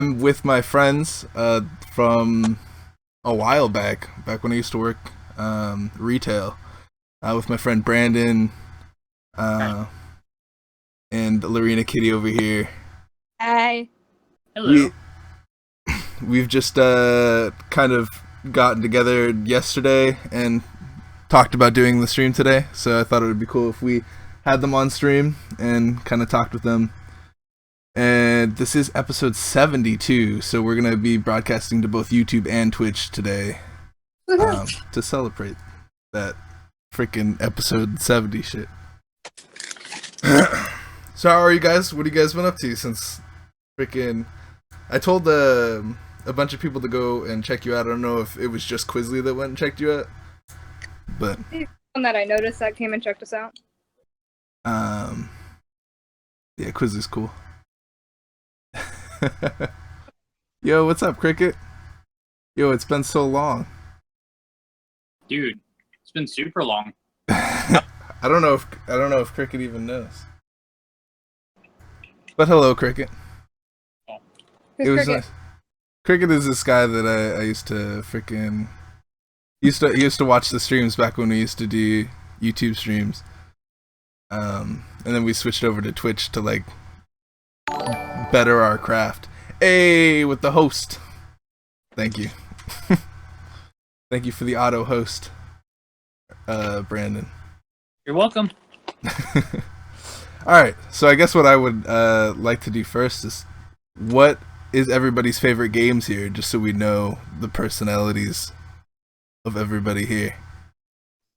I'm with my friends from a while back when I used to work retail, with my friend Brandon Hi. uh, and Lorena Kitty over here. Hi. We Hello. we've just kind of gotten together yesterday and talked about doing the stream today. So I thought it would be cool if we had them on stream and kind of talked with them. And this is episode 72, so we're gonna be broadcasting to both YouTube and Twitch today to celebrate that freaking episode 70 shit. So how are you guys? What have you guys been up to since freaking? I told a bunch of people to go and check you out. I don't know if it was just Quizly that went and checked you out, but One that I noticed that came and checked us out. um, yeah, Quizly's cool. Yo, what's up, Cricket? Yo, it's been so long. Dude, it's been super long. I don't know if Cricket even knows. But hello, Cricket. Who's It was Cricket? nice. Cricket is this guy that I used to freaking used to watch the streams back when we used to do YouTube streams. And then we switched over to Twitch to like better our craft. Hey, with the host. Thank you. Thank you for the auto host, Brandon. You're welcome. Alright, so I guess what I would like to do first is what is everybody's favorite games here, just so we know the personalities of everybody here.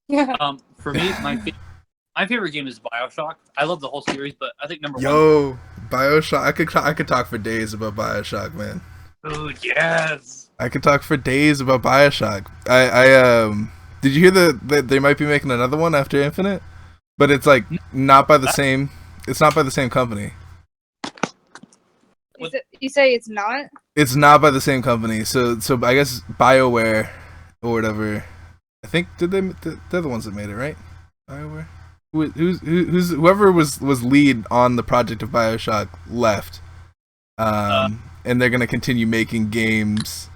Yeah. For me, my favorite game is BioShock. I love the whole series, but I think number Yo, BioShock. I could talk for days about BioShock, man. one. Dude, yes. I could talk for days about BioShock. Did you hear that they might be making another one after Infinite? But it's like not by the same. It's not by the same company. You say it's not? It's not by the same company. So I guess BioWare or whatever. I think they're the ones that made it, right? BioWare. Whoever was lead on the project of BioShock left. And they're gonna continue making games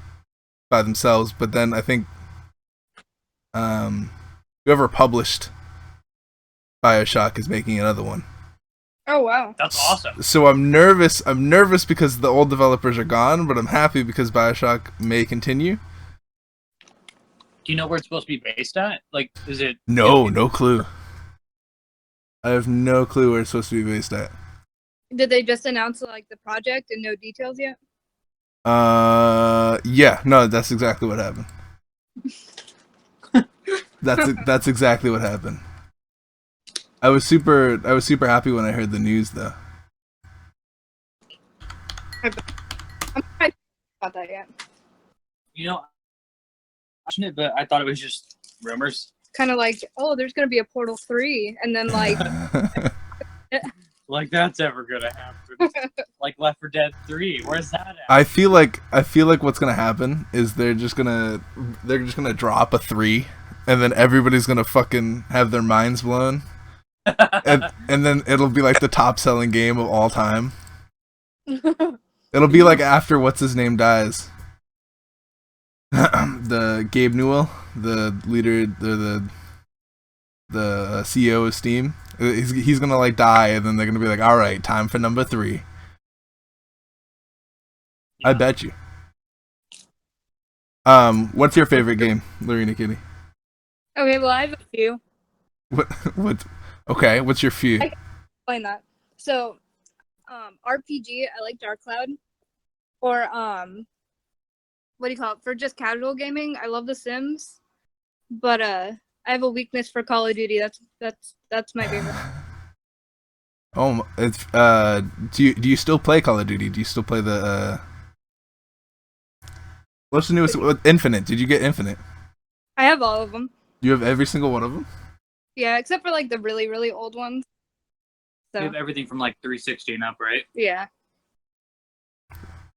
by themselves. But then I think whoever published BioShock is making another one. Oh wow. That's awesome. So I'm nervous. I'm nervous because the old developers are gone, but I'm happy because BioShock may continue. Do you know where it's supposed to be based at? Like, is it? No clue. I have no clue where it's supposed to be based at. Did they just announce like the project and no details yet? Yeah, no, that's exactly what happened. That's exactly what happened. I was super happy when I heard the news though. I'm not about that yet. You know, I'm watching it, but I thought it was just rumors. Kind of like, oh, there's gonna be a Portal 3, and then like, Like that's ever gonna happen? Like Left 4 Dead 3. Where's that at? I feel like what's gonna happen is they're just gonna drop a 3, and then everybody's gonna fucking have their minds blown, and then it'll be like the top selling game of all time. It'll be like after what's his name dies. The Gabe Newell, the leader, the CEO of Steam. He's gonna like die, and then they're gonna be like, "All right, time for number 3." Yeah. I bet you. What's your favorite game, Lorena Kitty? okay, well I have a few. What? Okay, what's your few? Explain that. So, RPG, I like Dark Cloud. Or what do you call it? For just casual gaming, I love The Sims. But I have a weakness for Call of Duty. That's my favorite. Oh, it's Do you still play Call of Duty? Do you still play the What's the newest? Infinite? Did you get Infinite? I have all of them. You have every single one of them. Yeah, except for like the really, really old ones. You So have everything from like 360 and up, right? yeah.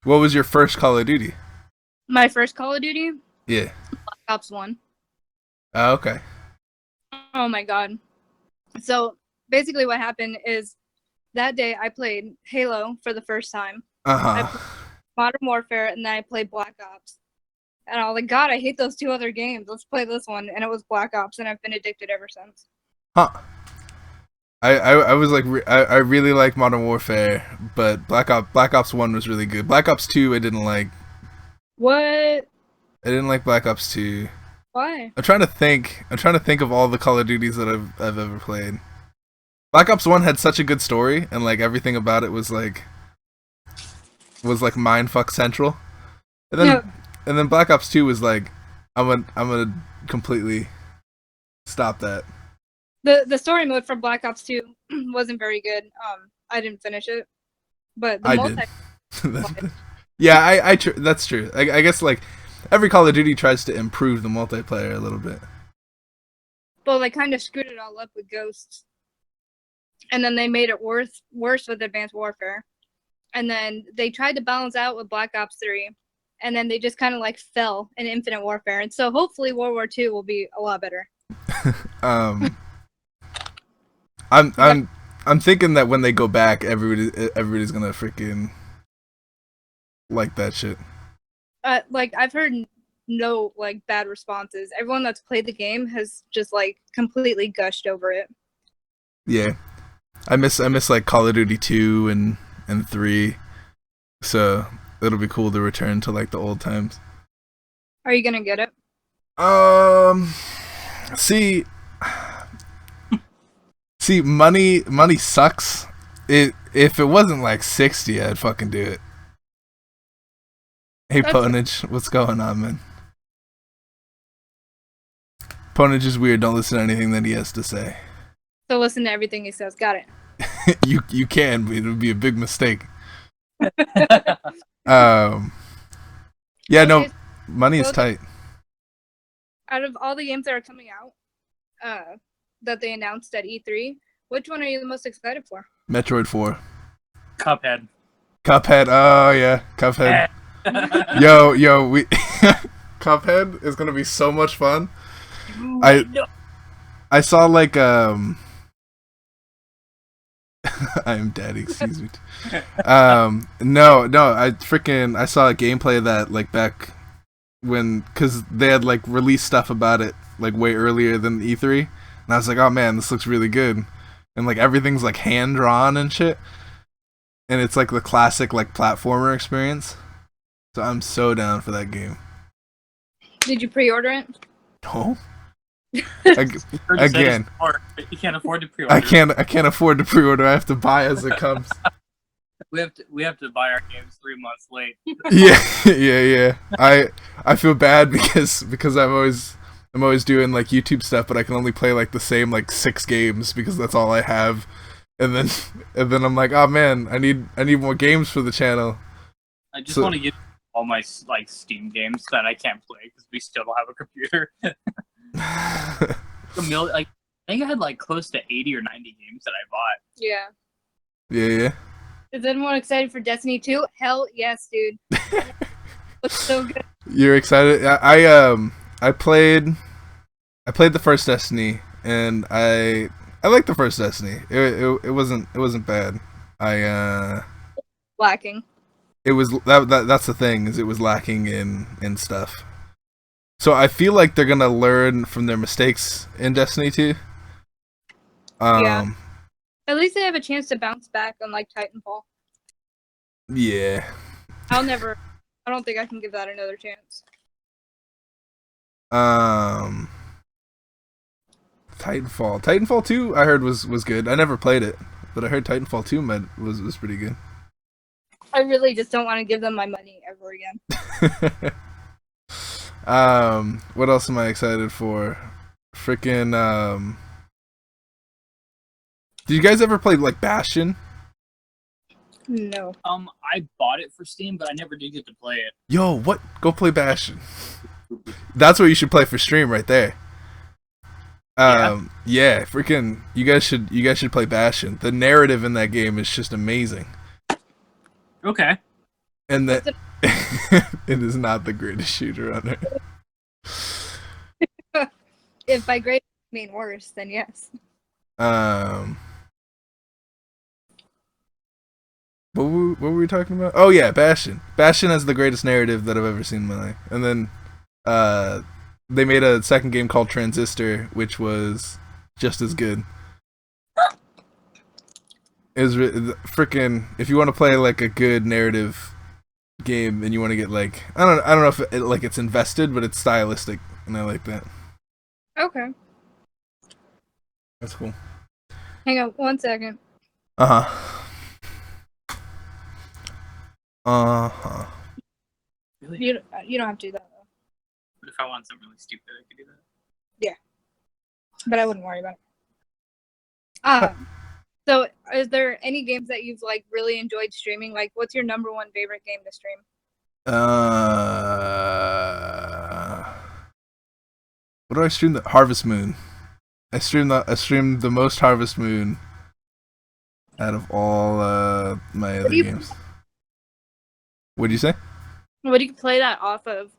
What was your first Call of Duty? My first Call of Duty, Yeah. Black Ops 1. Oh, okay. Oh my god. So basically what happened is that day I played Halo for the first time. Uh huh. Modern Warfare, and then I played Black Ops. And I was like, God, I hate those two other games. Let's play this one. And it was Black Ops, and I've been addicted ever since. Huh. I was like I really like Modern Warfare, but Black Ops 1 was really good. Black Ops 2 I didn't like. What? I didn't like Black Ops 2. Why? I'm trying to think of all the Call of Duties that I've ever played. Black Ops 1 had such a good story, and like everything about it was like mindfuck central. And then No, and then Black Ops 2 was like I'm gonna completely stop that. the story mode for Black Ops 2 wasn't very good. I didn't finish it, but the I multi. did. Yeah, that's true. I guess like every Call of Duty tries to improve the multiplayer a little bit. Well, they kind of screwed it all up with Ghosts, and then they made it worse with Advanced Warfare, and then they tried to balance out with Black Ops 3, and then they just kind of like fell in Infinite Warfare, and so hopefully World War II will be a lot better. I'm thinking that when they go back, everybody's gonna freaking like that shit. Like I've heard no like bad responses. Everyone that's played the game has just like completely gushed over it. Yeah, I miss like Call of Duty 2 and 3, so it'll be cool to return to like the old times. Are you gonna get it? See, money sucks. If it wasn't like 60, I'd fucking do it. Hey, That's Ponage, what's going on, man? Ponage is weird. Don't listen to anything that he has to say. So listen to everything he says. Got it. You can, but it would be a big mistake. Yeah, no, Okay, money is well- tight. Out of all the games that are coming out, that they announced at E3, which one are you the most excited for? Metroid 4. Cuphead. Cuphead. Oh yeah, Cuphead. Yo, we Cuphead is gonna be so much fun. I saw like I am daddy, excuse me. No, I saw a gameplay of that like back when, cause they had like released stuff about it like way earlier than E3, and I was like, oh man, this looks really good, and like everything's like hand drawn and shit, and it's like the classic like platformer experience. So I'm so down for that game. Did you pre-order it? No. Again, Again, you can't afford to pre-order. I can't afford to pre-order. I have to buy as it comes. We have to buy our games 3 months late. Yeah. I feel bad because I'm always doing like YouTube stuff, but I can only play like the same like 6 games because that's all I have. And then I'm like, oh man, I need more games for the channel. I just want to get all my like Steam games that I can't play because we still don't have a computer. I think I had like close to 80 or 90 games that I bought. Yeah. Yeah. Is anyone excited for Destiny 2? Hell yes, dude. Looks so good. You're excited? I played the first Destiny, and I liked the first Destiny. It wasn't bad. Lacking. It was that's the thing, is it was lacking in stuff. So I feel like they're gonna learn from their mistakes in Destiny 2. Yeah. At least they have a chance to bounce back unlike Titanfall. Yeah. I don't think I can give that another chance. Titanfall 2 I heard was good. I never played it, but I heard Titanfall 2 was pretty good. I really just don't want to give them my money ever again. What else am I excited for? Freaking did you guys ever play like Bastion? No. I bought it for Steam, but I never did get to play it. Yo, what? Go play Bastion. That's what you should play for stream right there. Yeah, freaking you guys should play Bastion. The narrative in that game is just amazing. Okay. And that it is not the greatest shooter on earth. If by great I mean worse, then yes. What were we talking about? Oh yeah, Bastion. Bastion has the greatest narrative that I've ever seen in my life. And then uh, they made a second game called Transistor, which was just as good. It was freaking. If you want to play like a good narrative game and you want to get like I don't know if like it's invested, but it's stylistic, and I like that. Okay. That's cool. Hang on 1 second. Uh huh. Uh huh. Really? You don't have to do that though. But if I want something really stupid, I could do that. But I wouldn't worry about it. So is there any games that you've like really enjoyed streaming? Like, what's your number one favorite game to stream? What do I stream? The Harvest Moon. I streamed the most Harvest Moon out of all my other games. What do you say? What do you play that off of?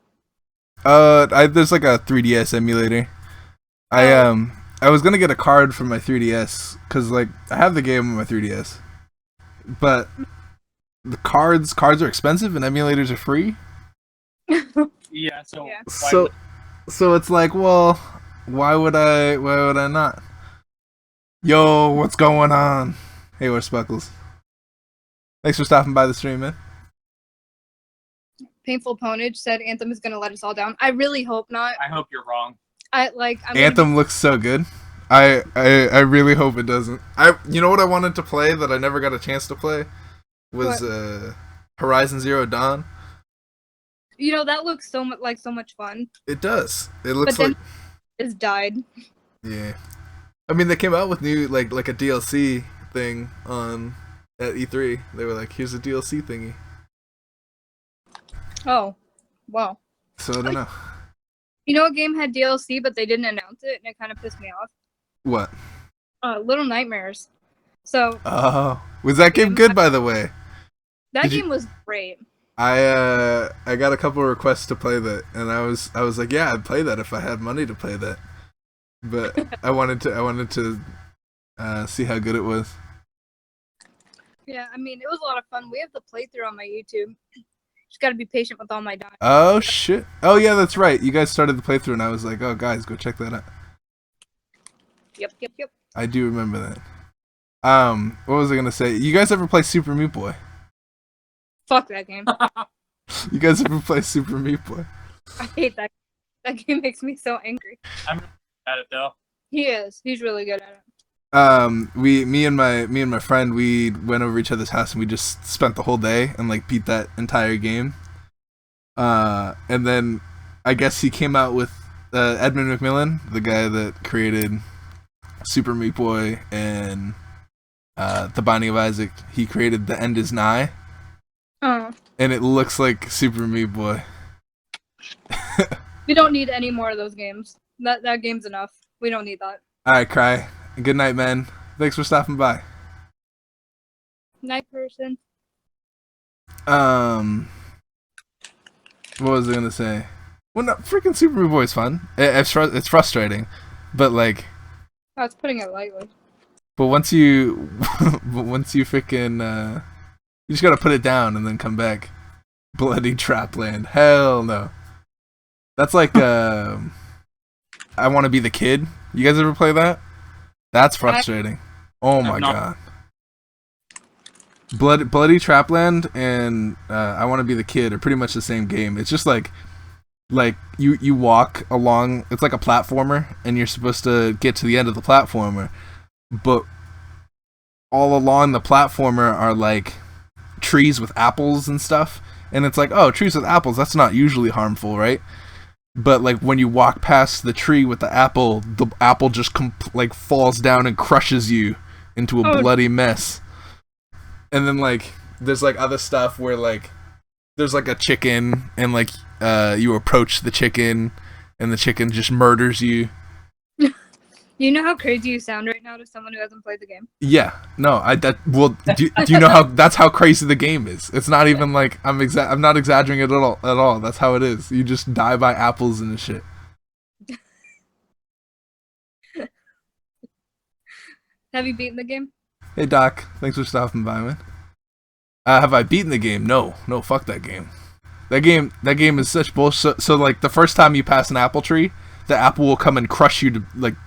There's like a 3DS emulator. I was gonna get a card for my 3DS because like I have the game on my 3DS, but the cards are expensive and emulators are free. Yeah. So. Yeah. So it's like, well, why would I not? Yo, what's going on? Hey, where's Speckles? Thanks for stopping by the stream, man. Painful Ponage said Anthem is gonna let us all down. I really hope not. I hope you're wrong. Anthem looks so good. I really hope it doesn't. You know what I wanted to play that I never got a chance to play was Horizon Zero Dawn. You know that looks so much fun. It does. It looks but then like it's died. Yeah. I mean, they came out with new like a DLC thing on at E3. They were like, "Here's a DLC thingy." Oh, wow. So I don't know. You know, a game had DLC, but they didn't announce it, and it kind of pissed me off. What? Little Nightmares. So. Oh, was that game good? By the way, that game was great. I got a couple of requests to play that, and I was like, yeah, I'd play that if I had money to play that. But I wanted to see how good it was. Yeah, I mean, it was a lot of fun. We have the playthrough on my YouTube. Just gotta be patient with all my dying. Oh shit! Oh yeah, that's right. You guys started the playthrough, and I was like, oh guys, go check that out. Yep. I do remember that. What was I gonna say? You guys ever play Super Meat Boy? Fuck that game. You guys ever play Super Meat Boy? I hate that. That game makes me so angry. I'm really good at it though. He is. He's really good at it. Me and my friend, we went over each other's house and we just spent the whole day and like beat that entire game. And then I guess he came out with Edmund McMillan, the guy that created Super Meat Boy and The Binding of Isaac. He created The End Is Nigh. Oh. And it looks like Super Meat Boy. We don't need any more of those games. That game's enough. We don't need that. Alright, Cry. Good night, man. Thanks for stopping by. Night person. What was I gonna say? Well, no, freaking Super Meat Boy is fun. It's frustrating, but like. I was putting it lightly. But once you freaking you just gotta put it down and then come back. Bloody Trapland. Hell no. That's like I Want to Be the Kid. You guys ever play that? That's frustrating. Oh my god. Bloody Trapland and I Want to Be the Kid are pretty much the same game. It's just like you walk along. It's like a platformer, and you're supposed to get to the end of the platformer, but all along the platformer are like trees with apples and stuff. And it's like, oh, trees with apples, that's not usually harmful, right? But like when you walk past the tree with the apple just like falls down and crushes you into a bloody mess. And then like there's like other stuff where like there's like a chicken and like you approach the chicken and the chicken just murders you. You know how crazy you sound right now to someone who hasn't played the game? Yeah, no, do you know how that's how crazy the game is? It's not even like I'm not exaggerating it at all. That's how it is. You just die by apples and shit. Have you beaten the game? Hey Doc, thanks for stopping by, man. Have I beaten the game? No, fuck that game. That game is such bullshit. So like the first time you pass an apple tree, the apple will come and crush you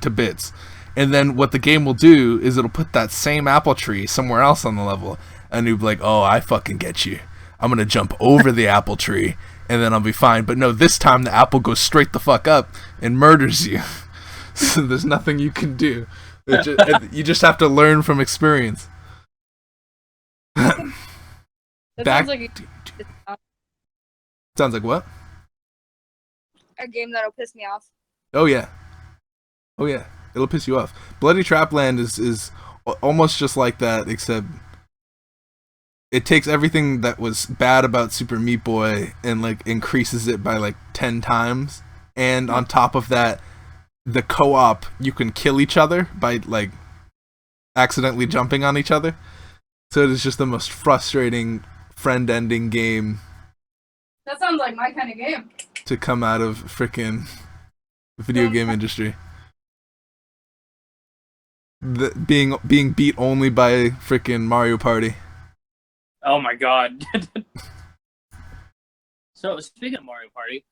to bits. And then what the game will do is it'll put that same apple tree somewhere else on the level, and you'll be like, "Oh, I fucking get you. I'm gonna jump over the apple tree, and then I'll be fine." But no, this time the apple goes straight the fuck up and murders you. So there's nothing you can do. You just have to learn from experience. That Back. sounds like Sounds like what? a game that'll piss me off. Oh yeah. It'll piss you off. Bloody Trapland is almost just like that, except it takes everything that was bad about Super Meat Boy and like increases it by like 10 times. And on top of that, the co-op, you can kill each other by like accidentally jumping on each other. So it is just the most frustrating friend-ending game That sounds like my kind of game. to come out of frickin' video game industry. Being beat only by frickin' Mario Party. Oh my god. So speaking of Mario Party,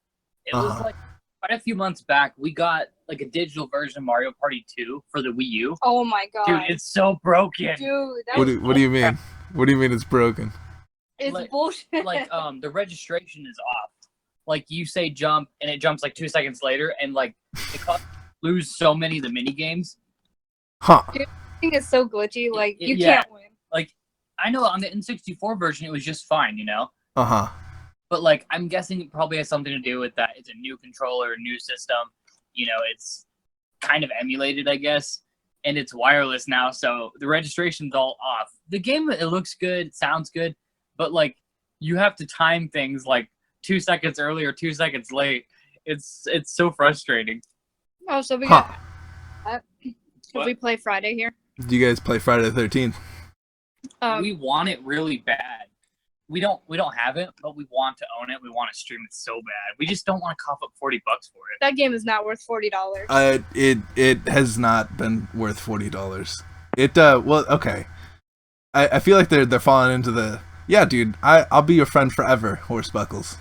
it was like quite a few months back we got like a digital version of Mario Party 2 for the Wii U. Oh my god. Dude, it's so broken. Dude, What do you mean? What do you mean it's broken? it's like- bullshit. Like the registration is off. Like you say jump and it jumps like 2 seconds later, and like it lose so many of the mini games. Huh. thing is so glitchy. Like you Yeah. can't win. Like I know on the N64 version it was just fine, you know. Uh-huh. But like I'm guessing it probably has something to do with that. It's a new controller, new system. You know, it's kind of emulated, I guess, and it's wireless now, so the registration's all off. The game, it looks good, it sounds good, but like you have to time things like 2 seconds early or 2 seconds late. It's so frustrating. Oh, so we Huh. got. Should What? we play Friday here? Do you guys play Friday the 13th? We want it really bad. We don't have it, but we want to own it. We want to stream it so bad. We just don't want to cough up $40 for it. That game is not worth $40. It has not been worth $40. Well, okay. I feel like they're falling into the, yeah, dude, I'll be your friend forever, Horse Buckles.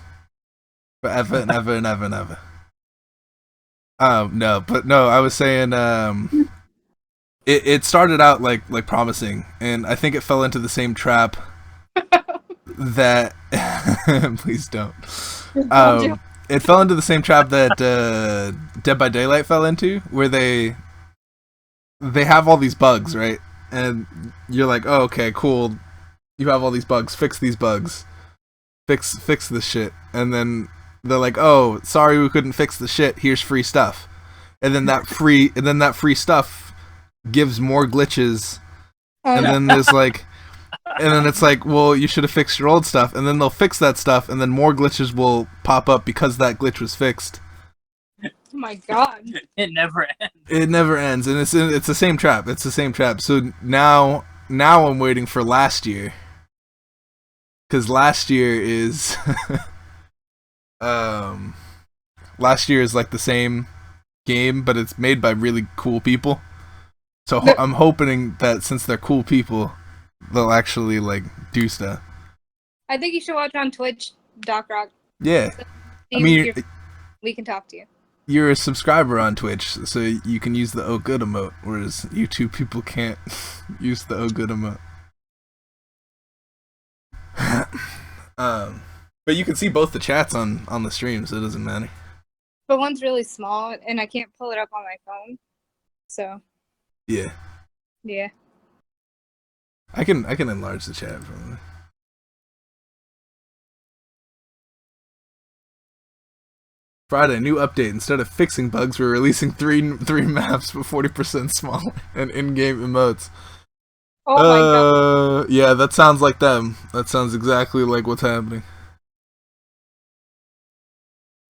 Forever and ever and ever and ever. No, I was saying it started out like promising, and I think it fell into the same trap that please don't. It fell into the same trap that Dead by Daylight fell into, where they have all these bugs, right? And you're like, oh, okay, cool. You have all these bugs. Fix these bugs. Fix this shit. And then they're like, oh, sorry, we couldn't fix the shit. Here's free stuff. And then that free stuff gives more glitches. And then there's like, and then it's like, well, you should have fixed your old stuff. And then they'll fix that stuff, and then more glitches will pop up because that glitch was fixed. Oh my god. It never ends. It never ends, and it's the same trap. It's the same trap. So now I'm waiting for last year, because last year is last year is like the same game, but it's made by really cool people. So I'm hoping that since they're cool people, they'll actually like do stuff. I think you should watch on Twitch, Doc Rock. Yeah, See I mean, if we can talk to you. you're a subscriber on Twitch, so you can use the "oh good" emote, whereas YouTube people can't use the "oh good" emote. But you can see both the chats on the stream, so it doesn't matter. But one's really small, and I can't pull it up on my phone. So Yeah, yeah. I can enlarge the chat from. Friday, new update. Instead of fixing bugs, we're releasing three maps, but 40% smaller and in-game emotes. Oh my god. Yeah, that sounds like them. That sounds exactly like what's happening.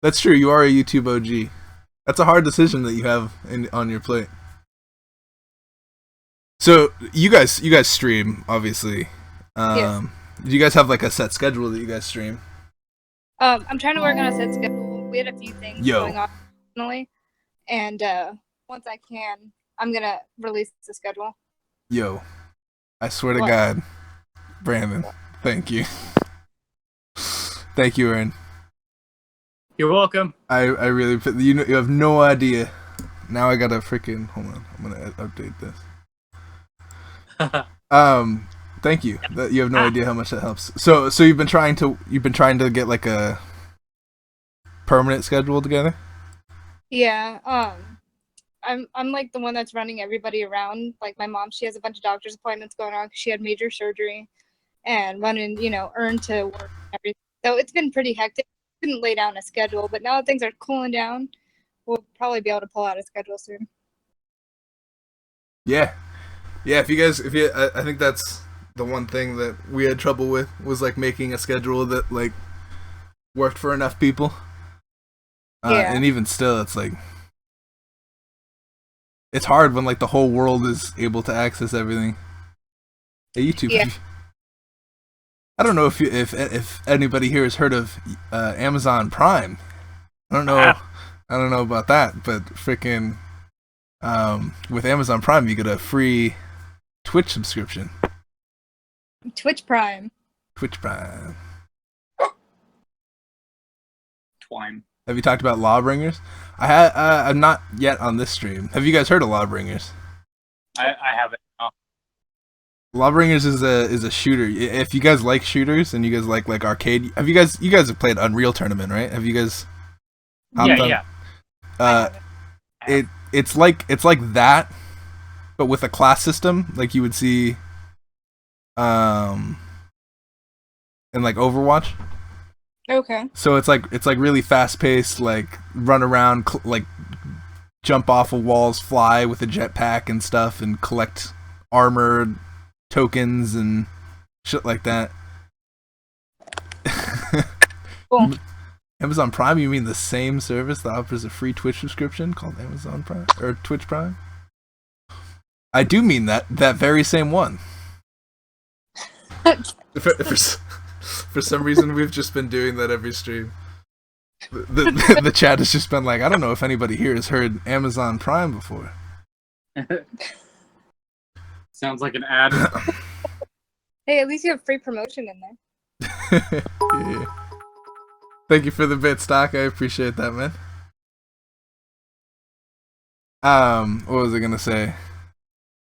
That's true. You are a YouTube OG. That's a hard decision that you have on your plate. So you guys stream, obviously. Yes. Do you guys have like a set schedule that you guys stream? I'm trying to work on a set schedule. We had a few things Yo. going on personally, and once I can, I'm gonna release the schedule. Yo, I swear to What? God, Brandon, Thank you. Thank you, Aaron. You're welcome. I really, you have no idea. Now I gotta freaking, hold on. I'm gonna update this. Thank you. You have no idea how much that helps. So you've been trying to get like a permanent schedule together? Yeah. I'm like the one that's running everybody around. Like my mom, she has a bunch of doctor's appointments going on because she had major surgery, and running, earn to work and everything. So it's been pretty hectic. Couldn't lay down a schedule, but now that things are cooling down, we'll probably be able to pull out a schedule soon. Yeah. Yeah, I think that's the one thing that we had trouble with, was like making a schedule that like worked for enough people. Yeah. And even still, it's like, it's hard when like the whole world is able to access everything. Hey, YouTube. Yeah. I don't know if anybody here has heard of Amazon Prime. I don't know about that, but freaking with Amazon Prime you get a free Twitch subscription. Twitch Prime. Twitch Prime. Twine. Have you talked about Lawbringers? I'm not yet on this stream. Have you guys heard of Lawbringers? I haven't. No. Lawbringers is a shooter. If you guys like shooters and you guys like arcade, you guys have played Unreal Tournament, right? Have you guys? Yeah. It's like that, but with a class system, like you would see, in like Overwatch. Okay. So it's like really fast paced, like run around, like jump off of walls, fly with a jetpack and stuff, and collect armor tokens and shit like that. Cool. Amazon Prime? You mean the same service that offers a free Twitch subscription called Amazon Prime or Twitch Prime? I do mean that very same one. For some reason, we've just been doing that every stream. The chat has just been like, I don't know if anybody here has heard Amazon Prime before. Sounds like an ad. Hey, at least you have free promotion in there. Yeah. Thank you for the bit, Stock. I appreciate that, man. What was I gonna say?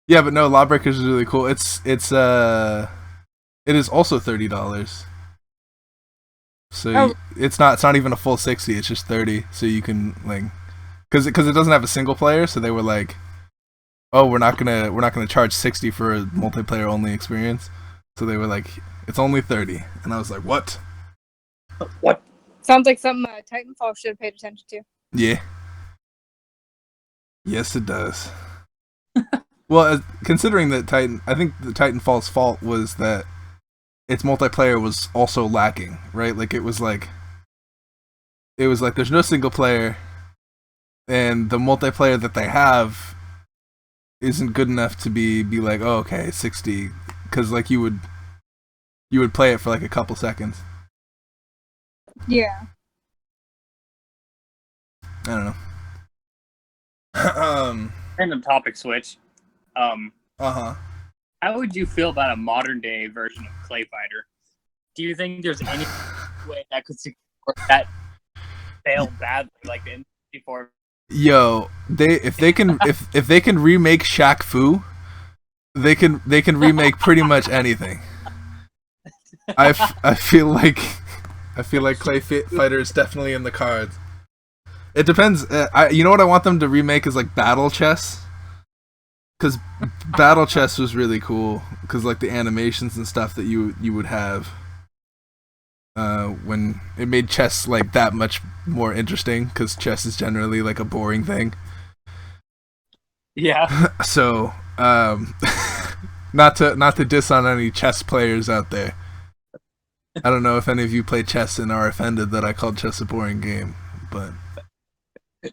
Yeah, but no, Lawbreakers is really cool. It is also $30. So it's not even a full 60. It's just 30. So you can like, because it doesn't have a single player. So they were like, oh, we're not gonna charge 60 for a multiplayer only experience. So they were like, it's only 30, and I was like, what? What? Sounds like something Titanfall should have paid attention to. Yeah. Yes, it does. Well, considering that I think the Titanfall's fault was that its multiplayer was also lacking, right? Like it was like there's no single player, and the multiplayer that they have isn't good enough to be like, oh, okay, 60, because like you would play it for like a couple seconds. Yeah. I don't know. Random topic switch. Uh-huh. How would you feel about a modern day version of Clay Fighter? Do you think there's any way that could support that failed badly like the N64? Yo, if they can remake Shaq Fu, they can remake pretty much anything. I feel like Clay Fighter is definitely in the cards. It depends. You know what I want them to remake is like Battle Chess, because Battle Chess was really cool. Because like the animations and stuff that you would have, when it made chess like that much more interesting. Because chess is generally like a boring thing. Yeah. So, not to diss on any chess players out there. I don't know if any of you play chess and are offended that I called chess a boring game, but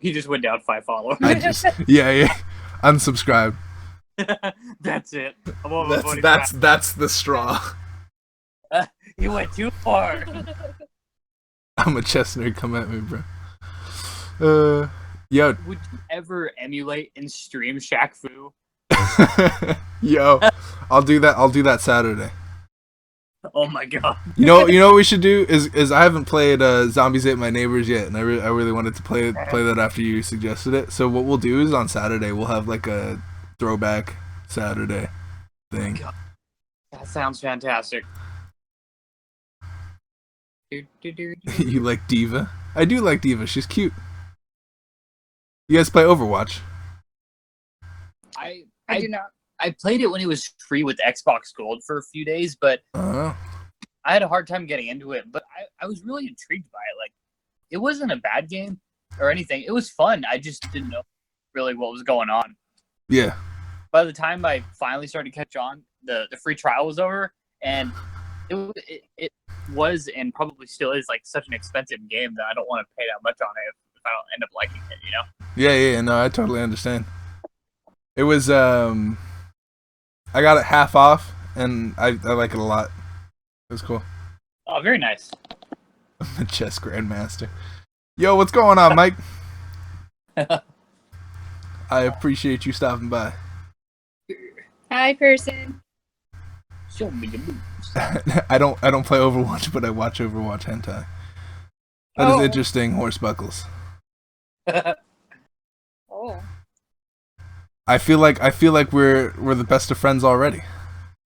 He just went down 5 followers. yeah, unsubscribe. That's it. That's the straw. You went too far. I'm a chess nerd. Come at me, bro. Yo. Would you ever emulate and stream Shaq Fu? Yo, I'll do that Saturday. Oh my god. You know what we should do is I haven't played Zombies Ate My Neighbors yet, and I really wanted to play that after you suggested it. So what we'll do is on Saturday we'll have like a throwback Saturday thing. That sounds fantastic. You like Diva? I do like Diva. She's cute. You guys play Overwatch? I I do not. I played it when it was free with Xbox Gold for a few days, but Oh. I had a hard time getting into it. But I was really intrigued by it. Like, it wasn't a bad game or anything. It was fun. I just didn't know really what was going on. Yeah. By the time I finally started to catch on, the free trial was over, and it was and probably still is like such an expensive game that I don't want to pay that much on it if I don't end up liking it, you know? Yeah, no, I totally understand. It was I got it half off and I like it a lot. It was cool. Oh, very nice. The chess grandmaster. Yo, what's going on, Mike? I appreciate you stopping by. Hi, person. Show me the moves. I don't play Overwatch, but I watch Overwatch hentai. That is interesting, Horse Buckles. Oh. I feel like we're the best of friends already.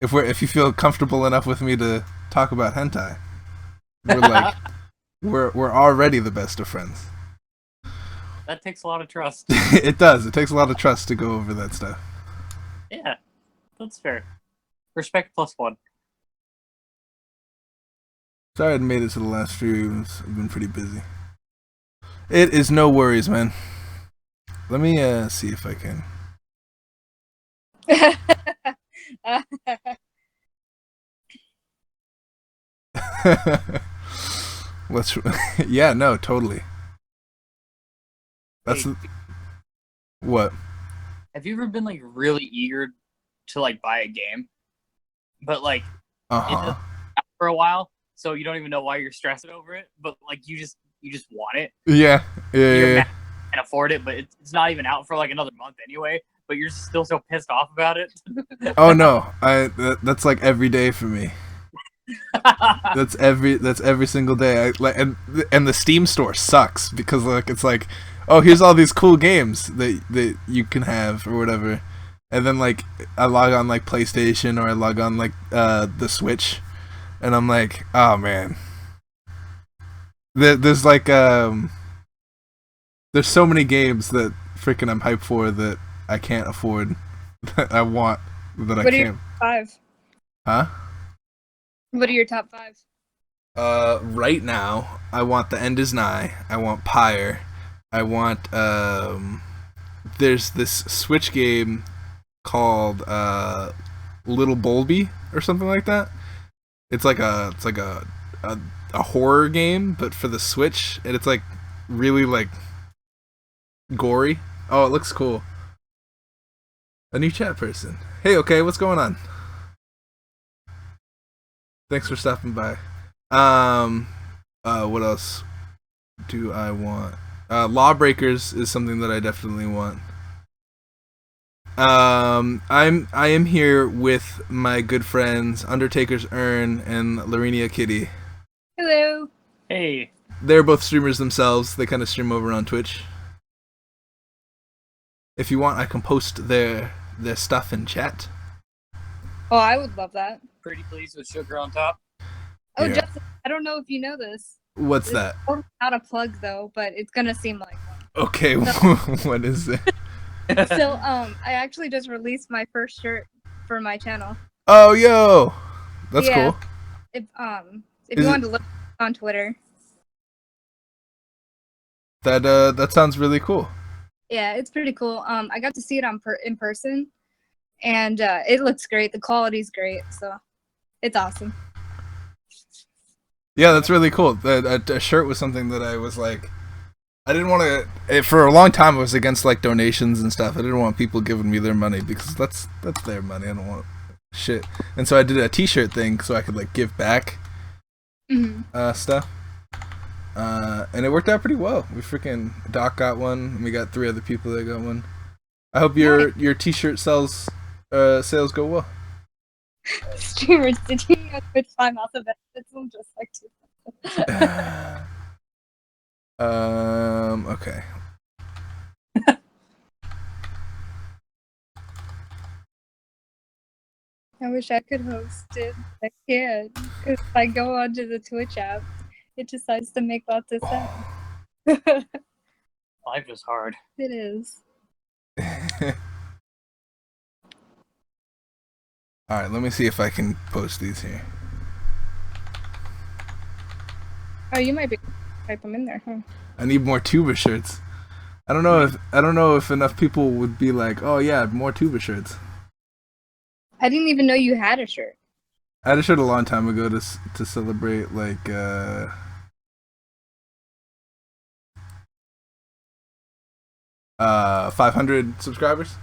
If you feel comfortable enough with me to talk about hentai, we're like we're already the best of friends. That takes a lot of trust. It does. It takes a lot of trust to go over that stuff. Yeah, that's fair. Respect +1. Sorry I hadn't made it to the last few. I've been pretty busy. It is no worries, man. Let me see if I can. Let's. Yeah, no, totally. That's Hey, what. have you ever been like really eager to like buy a game, but like Uh it huh. doesn't out for a while, so you don't even know why you're stressing over it, but like you just want it. Yeah. You're Yeah. mad you can afford it, but it's not even out for like another month anyway. But you're still so pissed off about it. Oh no, that's like every day for me. That's every single day. I like and the Steam store sucks because like it's like, oh, here's all these cool games that you can have or whatever, and then like I log on like PlayStation or I log on like the Switch, and I'm like, oh man, there's like there's so many games that freaking I'm hyped for that I can't afford that I want that I What are can't. your 5? Huh? What are your top 5? Right now, I want The End Is Nigh. I want Pyre. I want there's this Switch game called Little Bolby or something like that. It's like a horror game, but for the Switch, and it's like really like gory. Oh, it looks cool. A new chat person. Hey, okay, what's going on? Thanks for stopping by. What else do I want? Lawbreakers is something that I definitely want. I am here with my good friends Undertaker's Urn and Larinia Kitty. Hello. Hey, They're both streamers themselves. They kind of stream over on Twitch. If you want, I can post their stuff in chat. Oh, I would love that. pretty please with sugar on top. Oh, Yeah. Justin, I don't know if you know this. What's It's that? not a plug though, but it's gonna seem like one. Okay, what is it? So, I actually just released my first shirt for my channel. Oh, yo, that's Yeah. cool. If Is you it- wanted to look on Twitter, That sounds really cool. yeah, it's pretty cool. I got to see it in person, and it looks great. The quality's great, so it's awesome. Yeah, that's really cool. A shirt was something that I was like, I didn't want to. For a long time, I was against like donations and stuff. I didn't want people giving me their money because that's their money. I don't want shit. And so I did a T-shirt thing so I could like give back hmm stuff. And it worked out pretty well. We freaking Doc got one, and we got 3 other people that got one. I hope your T-shirt sales go well. Streamers, did you know Twitch Prime also benefits them just like two? Okay. I wish I could host it. I can't. Because if I go onto the Twitch app, it decides to make lots of sound. Life is hard. It is. Alright, let me see if I can post these here. Oh, you might be type them in there, huh? I need more tuba shirts. I don't know if enough people would be like, oh yeah, more tuba shirts. I didn't even know you had a shirt. I had a shirt a long time ago to celebrate like 500 subscribers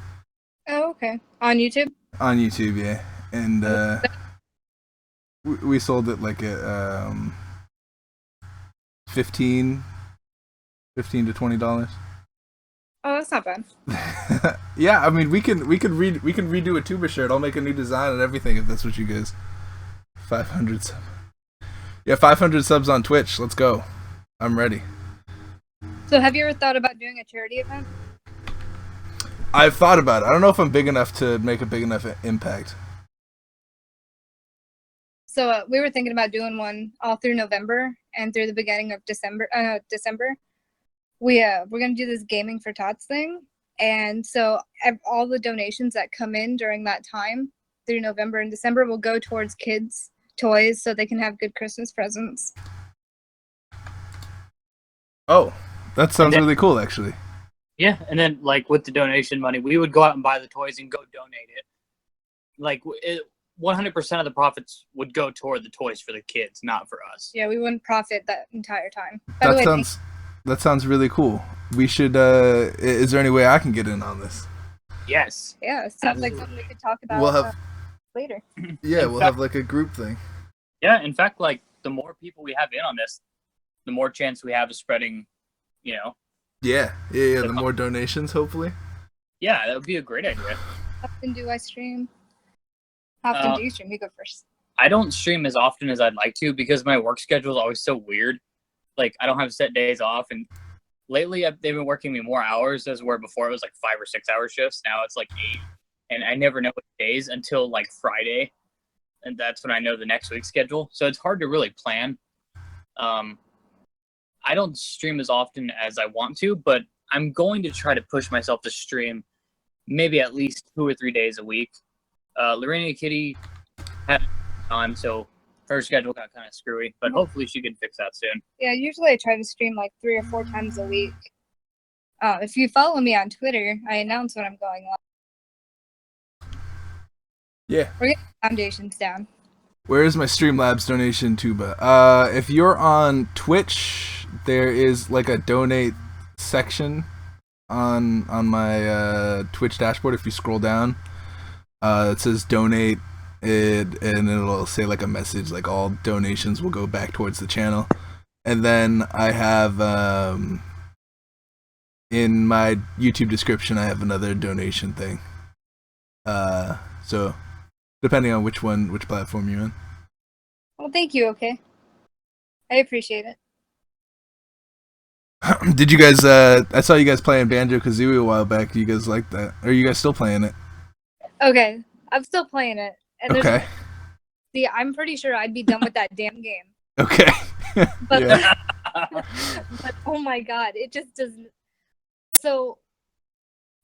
Oh, okay. On YouTube? on YouTube, yeah. And we sold it like at 15 to $20. Oh, that's not bad. Yeah, I mean we can redo a tuba shirt. I'll make a new design and everything if that's what you guys. 500 subs. Yeah, 500 subs on Twitch. Let's go. I'm ready. So have you ever thought about doing a charity event? I've thought about it. I don't know if I'm big enough to make a big enough impact. So we were thinking about doing one all through November and through the beginning of December. We're gonna do this gaming for tots thing, and so all the donations that come in during that time through November and December will go towards kids' toys so they can have good Christmas presents. Oh, that sounds really cool, actually. Yeah, and then like with the donation money, we would go out and buy the toys and go donate it. Like 100% of the profits would go toward the toys for the kids, not for us. Yeah, we wouldn't profit that entire time. By the way, That sounds really cool. We should. Is there any way I can get in on this? Yes. yeah, it sounds like something we could talk about We'll have. later. Yeah, In we'll fact- have like a group thing. Yeah, in fact, like the more people we have in on this, the more chance we have of spreading, you know. Yeah. The more donations, hopefully. Yeah, that would be a great idea. How often do I stream? How often do you stream? You go first. I don't stream as often as I'd like to because my work schedule is always so weird. Like I don't have set days off, and lately they've been working me more hours as where before it was like 5 or 6 hour shifts. Now it's like 8, and I never know what days until like Friday, and that's when I know the next week's schedule. So it's hard to really plan. I don't stream as often as I want to, but I'm going to try to push myself to stream maybe at least 2 or 3 days a week. Lorena Kitty had time, so her schedule got kind of screwy, but hopefully she can fix that soon. Yeah, usually I try to stream like 3 or 4 times a week. If you follow me on Twitter, I announce when I'm going live. Yeah. We're getting foundations down. Where is my Streamlabs donation tuba? If you're on Twitch, there is like a donate section on my Twitch dashboard. If you scroll down, it says donate it, and it'll say like a message like all donations will go back towards the channel. And then I have in my YouTube description I have another donation thing. So depending on which platform you're on. Well, thank you, okay? I appreciate it. Did you guys I saw you guys playing Banjo-Kazooie a while back. Do you guys like that? Or are you guys still playing it? Okay, I'm still playing it. And Okay. See, I'm pretty sure I'd be done with that damn game. Okay. But, Yeah. but oh my god, it just doesn't. So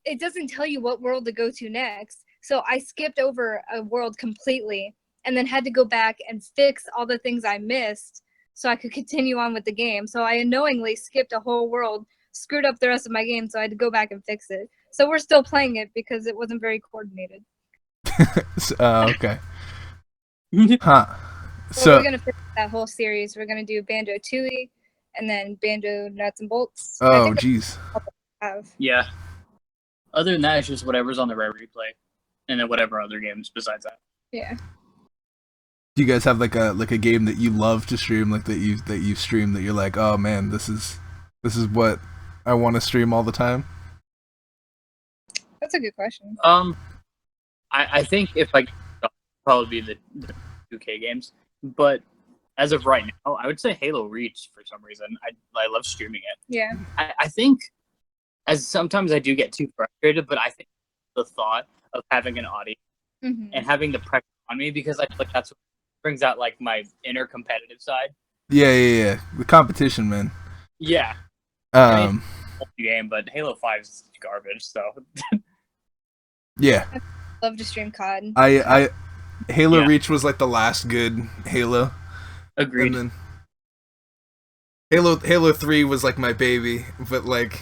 it doesn't tell you what world to go to next. So I skipped over a world completely and then had to go back and fix all the things I missed so I could continue on with the game. So I unknowingly skipped a whole world, screwed up the rest of my game, so I had to go back and fix it. So we're still playing it because it wasn't very coordinated. Okay. Huh. So we're gonna finish that whole series. We're gonna do Banjo Tooie, and then Banjo Nuts and Bolts. I Oh, think jeez. I have. Yeah. Other than that, it's just whatever's on the rare replay, and then whatever other games besides that. Yeah. Do you guys have like a game that you love to stream, like that you stream that you're like, oh man, this is what I want to stream all the time? That's a good question. I think if I probably be the 2K games. But as of right now, I would say Halo Reach for some reason. I love streaming it. Yeah. I think as sometimes I do get too frustrated, but I think the thought of having an audience Hmm. and having the pressure on me, because I feel like that's what brings out like my inner competitive side. Yeah. The competition, man. Yeah, game, but Halo 5 is garbage. So yeah. Love to stream COD. I Halo Yeah. Reach was like the last good Halo. agreed. And then Halo 3 was like my baby, but like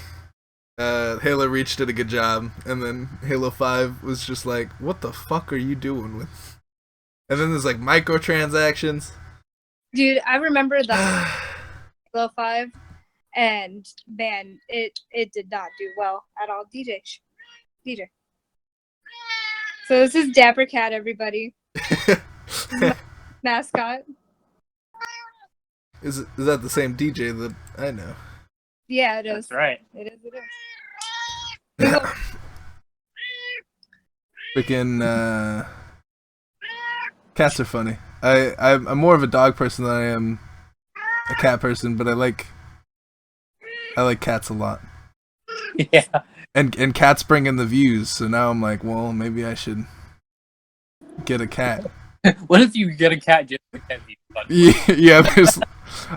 Halo Reach did a good job, and then Halo 5 was just like, what the fuck are you doing with? And then there's like microtransactions. Dude, I remember the Halo 5, and man, it did not do well at all. DJ. So this is Dapper Cat, everybody. Mascot. Is that the same DJ that I know? Yeah, it is. That's right. It is. Freaking cats are funny. I'm more of a dog person than I am a cat person, but I like cats a lot. Yeah. And cats bring in the views, so now I'm like, well, maybe I should get a cat. What if you get a cat just because he's fun? Yeah,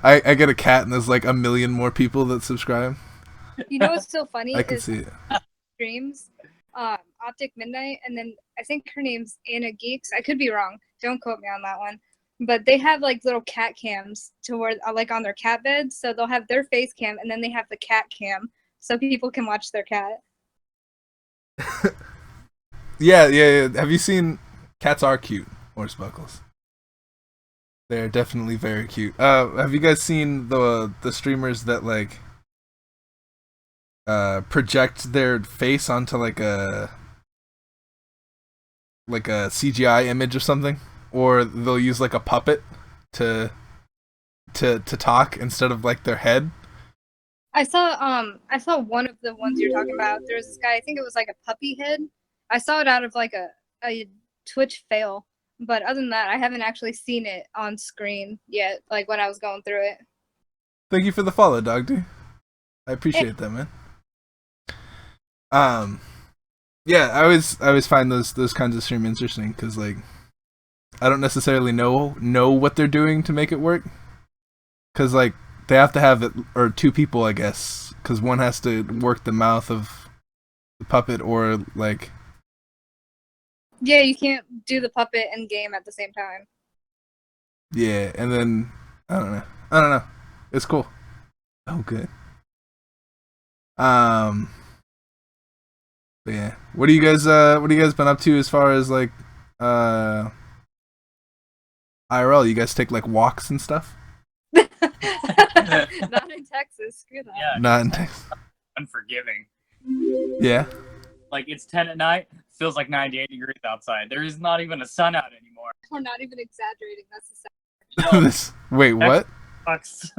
I get a cat and there's like 1 million more people that subscribe. You know what's so funny I can is see it. streams, Optic Midnight, and then I think her name's Anna Geeks. I could be wrong. Don't quote me on that one. But they have like little cat cams to where like on their cat beds, so they'll have their face cam and then they have the cat cam, so people can watch their cat. Yeah. Have you seen cats are cute, Horse Buckles? They're definitely very cute. Have you guys seen the streamers that like project their face onto like a CGI image or something, or they'll use like a puppet to talk instead of like their head? I saw one of the ones you're talking about. There's this guy, I think it was like a puppy head. I saw it out of like a Twitch fail. But other than that, I haven't actually seen it on screen yet, like when I was going through it. Thank you for the follow, Dog D. I appreciate that, man. Yeah, I always find those kinds of stream interesting because like I don't necessarily know what they're doing to make it work, because like they have to have it, or two people, I guess, because one has to work the mouth of the puppet, or like Yeah, you can't do the puppet and game at the same time. yeah, and then I don't know. It's cool. Oh, good. But yeah, what do you guys been up to as far as like IRL? You guys take like walks and stuff? Not in Texas. Screw that. Yeah, Not in Texas. unforgiving. Yeah. Like it's 10 at night, feels like 98 degrees outside. There is not even a sun out anymore. We're not even exaggerating. That's the sad. Wait, what? Sucks.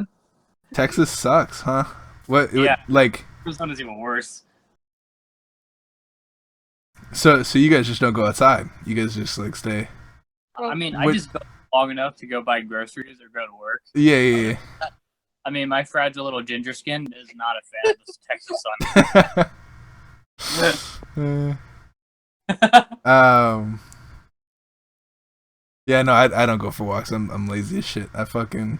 Texas sucks, huh? What? Yeah. Like, Arizona's even worse. so you guys just don't go outside. You guys just like stay. Well, I mean, What- I just go long enough to go buy groceries or go to work. Yeah. I mean, my fragile little ginger skin is not a fan of this Texas sun. Yeah, no, I don't go for walks. I'm lazy as shit. I fucking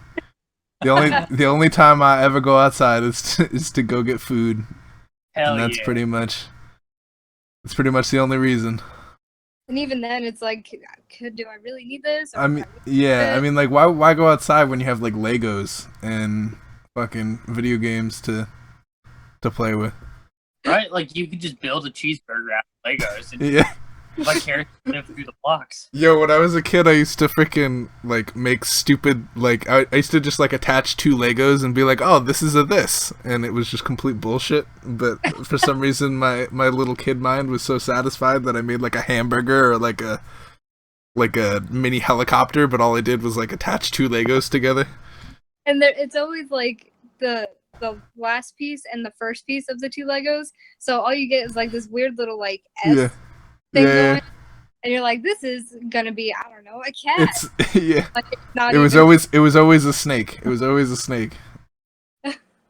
the only time I ever go outside is to go get food, Hell and that's yeah. pretty much the only reason. And even then, it's like, do I really need this? Or I mean, yeah, I mean, like, why go outside when you have like Legos and fucking video games to play with? Right? Like, you could just build a cheeseburger out of Legos and Yeah. let characters live through the blocks. Yo, when I was a kid, I used to freaking like make stupid like I used to just like attach two Legos and be like, oh, this is a this, and it was just complete bullshit. But for some reason, my little kid mind was so satisfied that I made like a hamburger or like a mini helicopter, but all I did was like attach two Legos together. And it's always like the last piece and the first piece of the two Legos. So all you get is like this weird little like S Yeah. thing Yeah. going. and you're like, this is gonna be, I don't know, a cat. It's yeah. Like, it's not It was even- always a snake. It was always a snake.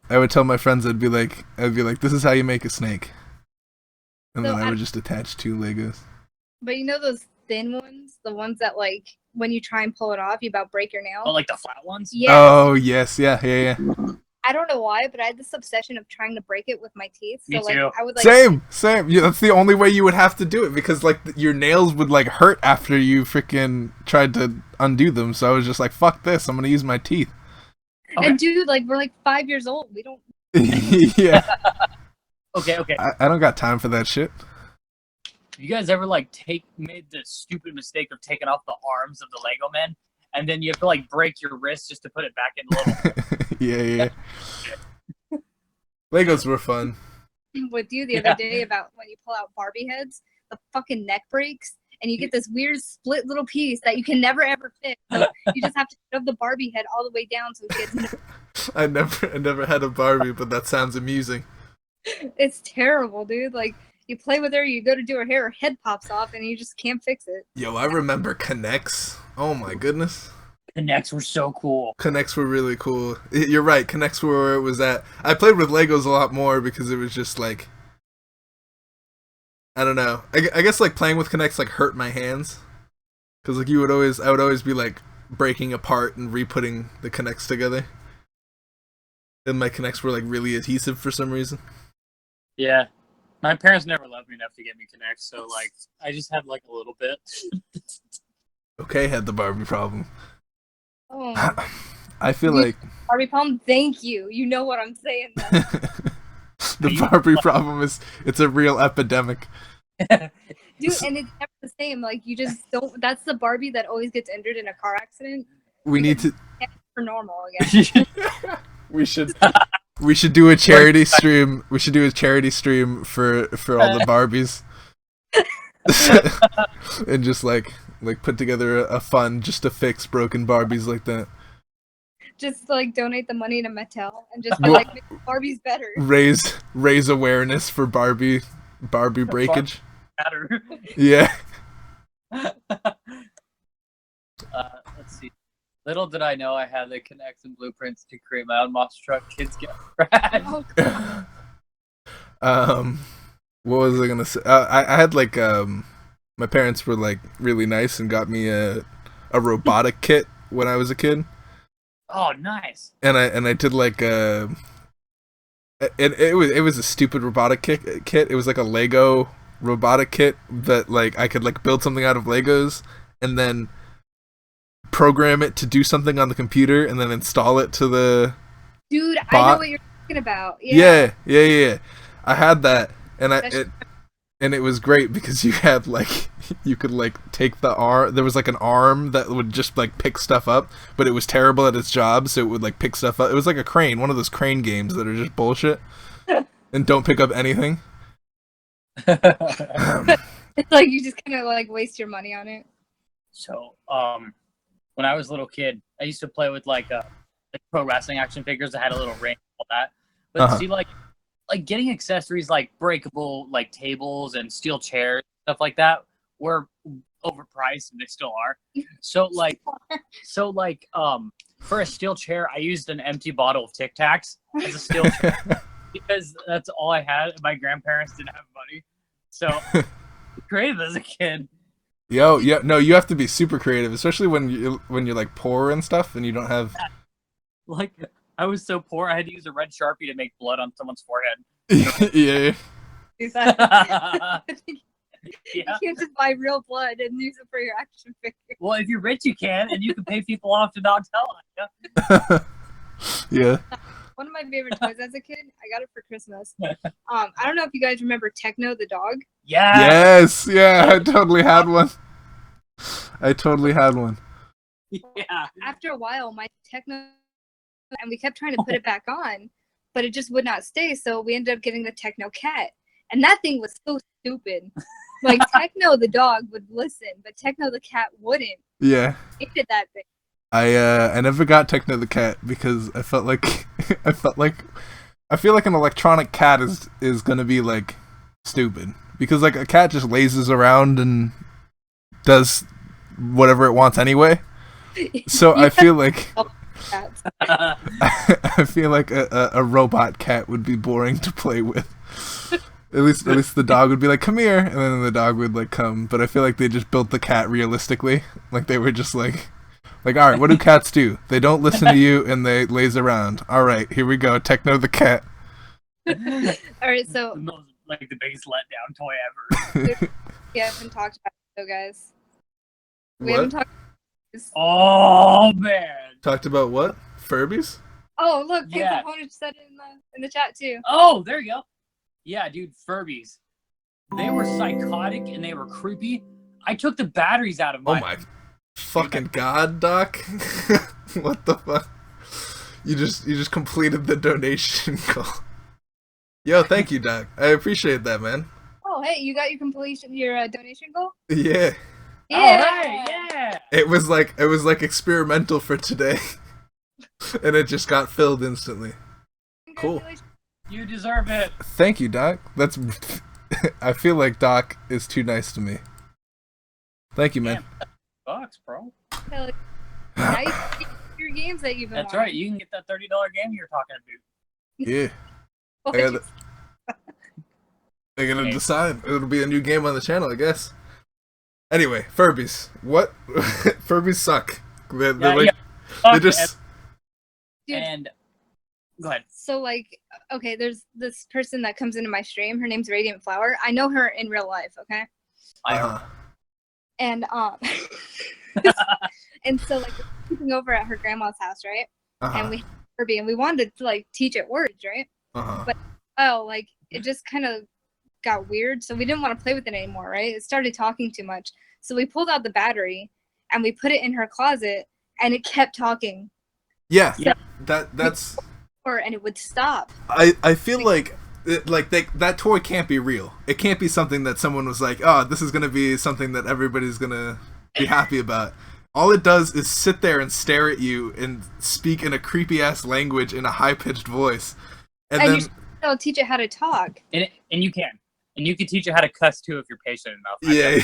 I would tell my friends, I'd be like, this is how you make a snake, and So then I I- would just attach 2 Legos. But you know those thin ones, the ones that like when you try and pull it off, you about break your nail. Oh, like the flat ones? Yeah. Oh yes, yeah. I don't know why, but I had this obsession of trying to break it with my teeth. So Me like too. I would like Same. Yeah, that's the only way you would have to do it because like your nails would like hurt after you freaking tried to undo them. So I was just like, fuck this. I'm gonna use my teeth. Okay. And dude, like we're like 5 years old. We don't. Yeah. Okay. I don't got time for that shit. You guys ever like made the stupid mistake of taking off the arms of the Lego men, and then you have to like break your wrist just to put it back in the little? Yeah. Legos were fun. With you the other day about when you pull out Barbie heads, the fucking neck breaks, and you get this weird split little piece that you can never ever fix. So you just have to shove the Barbie head all the way down so it gets. I never had a Barbie, but that sounds amusing. It's terrible, dude. Like you play with her, you go to do her hair, her head pops off, and you just can't fix it. Yo, I remember Connects. Oh my goodness. The necks were so cool. Connects were really cool. You're right. Connects were where it was at. I played with Legos a lot more because it was just like, I don't know. I guess like playing with Connects like hurt my hands because like I would always be like breaking apart and re-putting the Connects together. And my Connects were like really adhesive for some reason. Yeah. My parents never loved me enough to get me connects, so like I just had like a little bit. Okay, had the Barbie problem. Oh, I feel like Barbie problem. Thank you. You know what I'm saying. Though. the Barbie problem is it's a real epidemic. Dude, and it's never the same. Like you just don't. That's the Barbie that always gets injured in a car accident. We need to. For normal again. We should do a charity stream. We should do a charity stream for all the Barbies, and just like put together a fund just to fix broken Barbies like that. Just like donate the money to Mattel and just be Well- like make Barbie's better. Raise awareness for Barbie breakage. Matter. Yeah. Let's see. Little did I know I had the connects and blueprints to create my own monster truck. Kids get rad. Oh, God. What was I gonna say? I had like my parents were like really nice and got me a robotic kit when I was a kid. Oh, nice. And I did like it was a stupid robotic kit. It was like a Lego robotic kit that like I could like build something out of Legos and then program it to do something on the computer and then install it to the Dude, I Bot? know what you're talking about. Yeah. yeah. I had that and That's- it was great because you had like you could like take the arm. There was like an arm that would just like pick stuff up, but it was terrible at its job, so it would like pick stuff up. It was like a crane, one of those crane games that are just bullshit and don't pick up anything. It's like you just kind of like waste your money on it. So, when I was a little kid, I used to play with like pro wrestling action figures that had a little ring and all that. But Uh-huh. see, like getting accessories like breakable like tables and steel chairs, stuff like that, were overpriced, and they still are. So for a steel chair, I used an empty bottle of Tic Tacs as a steel chair because that's all I had. My grandparents didn't have money, so creative as a kid. No, you have to be super creative, especially when you're like poor and stuff, and you don't have. Like, I was so poor, I had to use a red Sharpie to make blood on someone's forehead. Yeah. Do that. Yeah. You can't just buy real blood and use it for your action figure. Well, if you're rich, you can, and you can pay people off to not tell on you. Yeah. One of my favorite toys as a kid, I got it for Christmas. I don't know if you guys remember Techno the dog. Yeah. Yes. Yeah. I totally had one. Yeah. After a while, my Techno, and we kept trying to put it back on, but it just would not stay. So we ended up getting the Techno cat, and that thing was so stupid. Like Techno the dog would listen, but Techno the cat wouldn't. Yeah. Hated that thing. I never got Techno the cat because I felt like I feel like an electronic cat is gonna be like stupid because like a cat just lazes around and does whatever it wants anyway. So I feel like Cats. I feel like a robot cat would be boring to play with. At least the dog would be like, come here, and then the dog would like come. But I feel like they just built the cat realistically. Like they were just like, all right, what do cats do? They don't listen to you and they laze around. All right, here we go, Techno the cat. All right, so Like the biggest letdown toy ever. we haven't talked about it, though, guys. We What? haven't talked. Oh man. Talked about what? Furbies? Oh, look, Pink Yeah. Component said it in the chat too. Oh, there you go. Yeah, dude, Furbies. They were psychotic and they were creepy. I took the batteries out of Oh mine. my fucking god, Doc! What the fuck? You just completed the donation goal. Yo, thank you, Doc. I appreciate that, man. Oh, hey, you got your donation goal? Yeah, All right, yeah. it was like experimental for today, and it just got filled instantly. Cool. Congratulations. You deserve it. Thank you, Doc. That's. I feel like Doc is too nice to me. Thank you, man. Bucks, bro. Hell, now you can get your games that you've been That's right. You can get that $30 game you're talking about. Yeah, wanting. they're gonna decide. It'll be a new game on the channel, I guess. Anyway, Furbies. What? Furbies suck. They're like, they just. Dude. And go ahead. So, like, okay, there's this person that comes into my stream. Her name's Radiant Flower. I know her in real life, okay? Uh-huh. And and so like we're sleeping over at her grandma's house, right? Uh-huh. And we had Furby, and we wanted to like teach it words, right? Uh-huh. Oh, like it just kind of got weird, so we didn't want to play with it anymore, right? It started talking too much, so we pulled out the battery and we put it in her closet, and it kept talking. Yeah. Yeah. That's. And it would stop. I feel like that toy can't be real. It can't be something that someone was like, oh, this is gonna be something that everybody's gonna be happy about. All it does is sit there and stare at you and speak in a creepy ass language in a high pitched voice, and And then I'll teach it how to talk. And you can teach it how to cuss too if you're patient enough. yeah,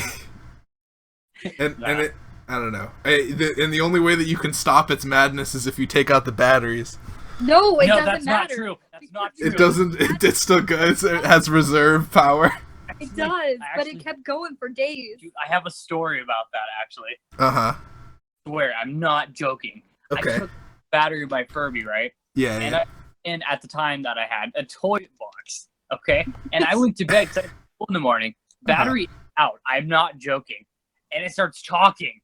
and it. I don't know. And the only way that you can stop its madness is if you take out the batteries. No, it No, doesn't that's not matter. true. That's not true. It doesn't. It's still good. It has reserve power. It does, but actually- it kept going for days. Dude, I have a story about that actually. Uh huh. I swear, I'm not joking. Okay. I took the battery by Furby, right? Yeah. And Yeah. and at the time that I had a toy box, okay? And I went to bed 'cause I had school in the morning. Battery out. I'm not joking. And it starts talking.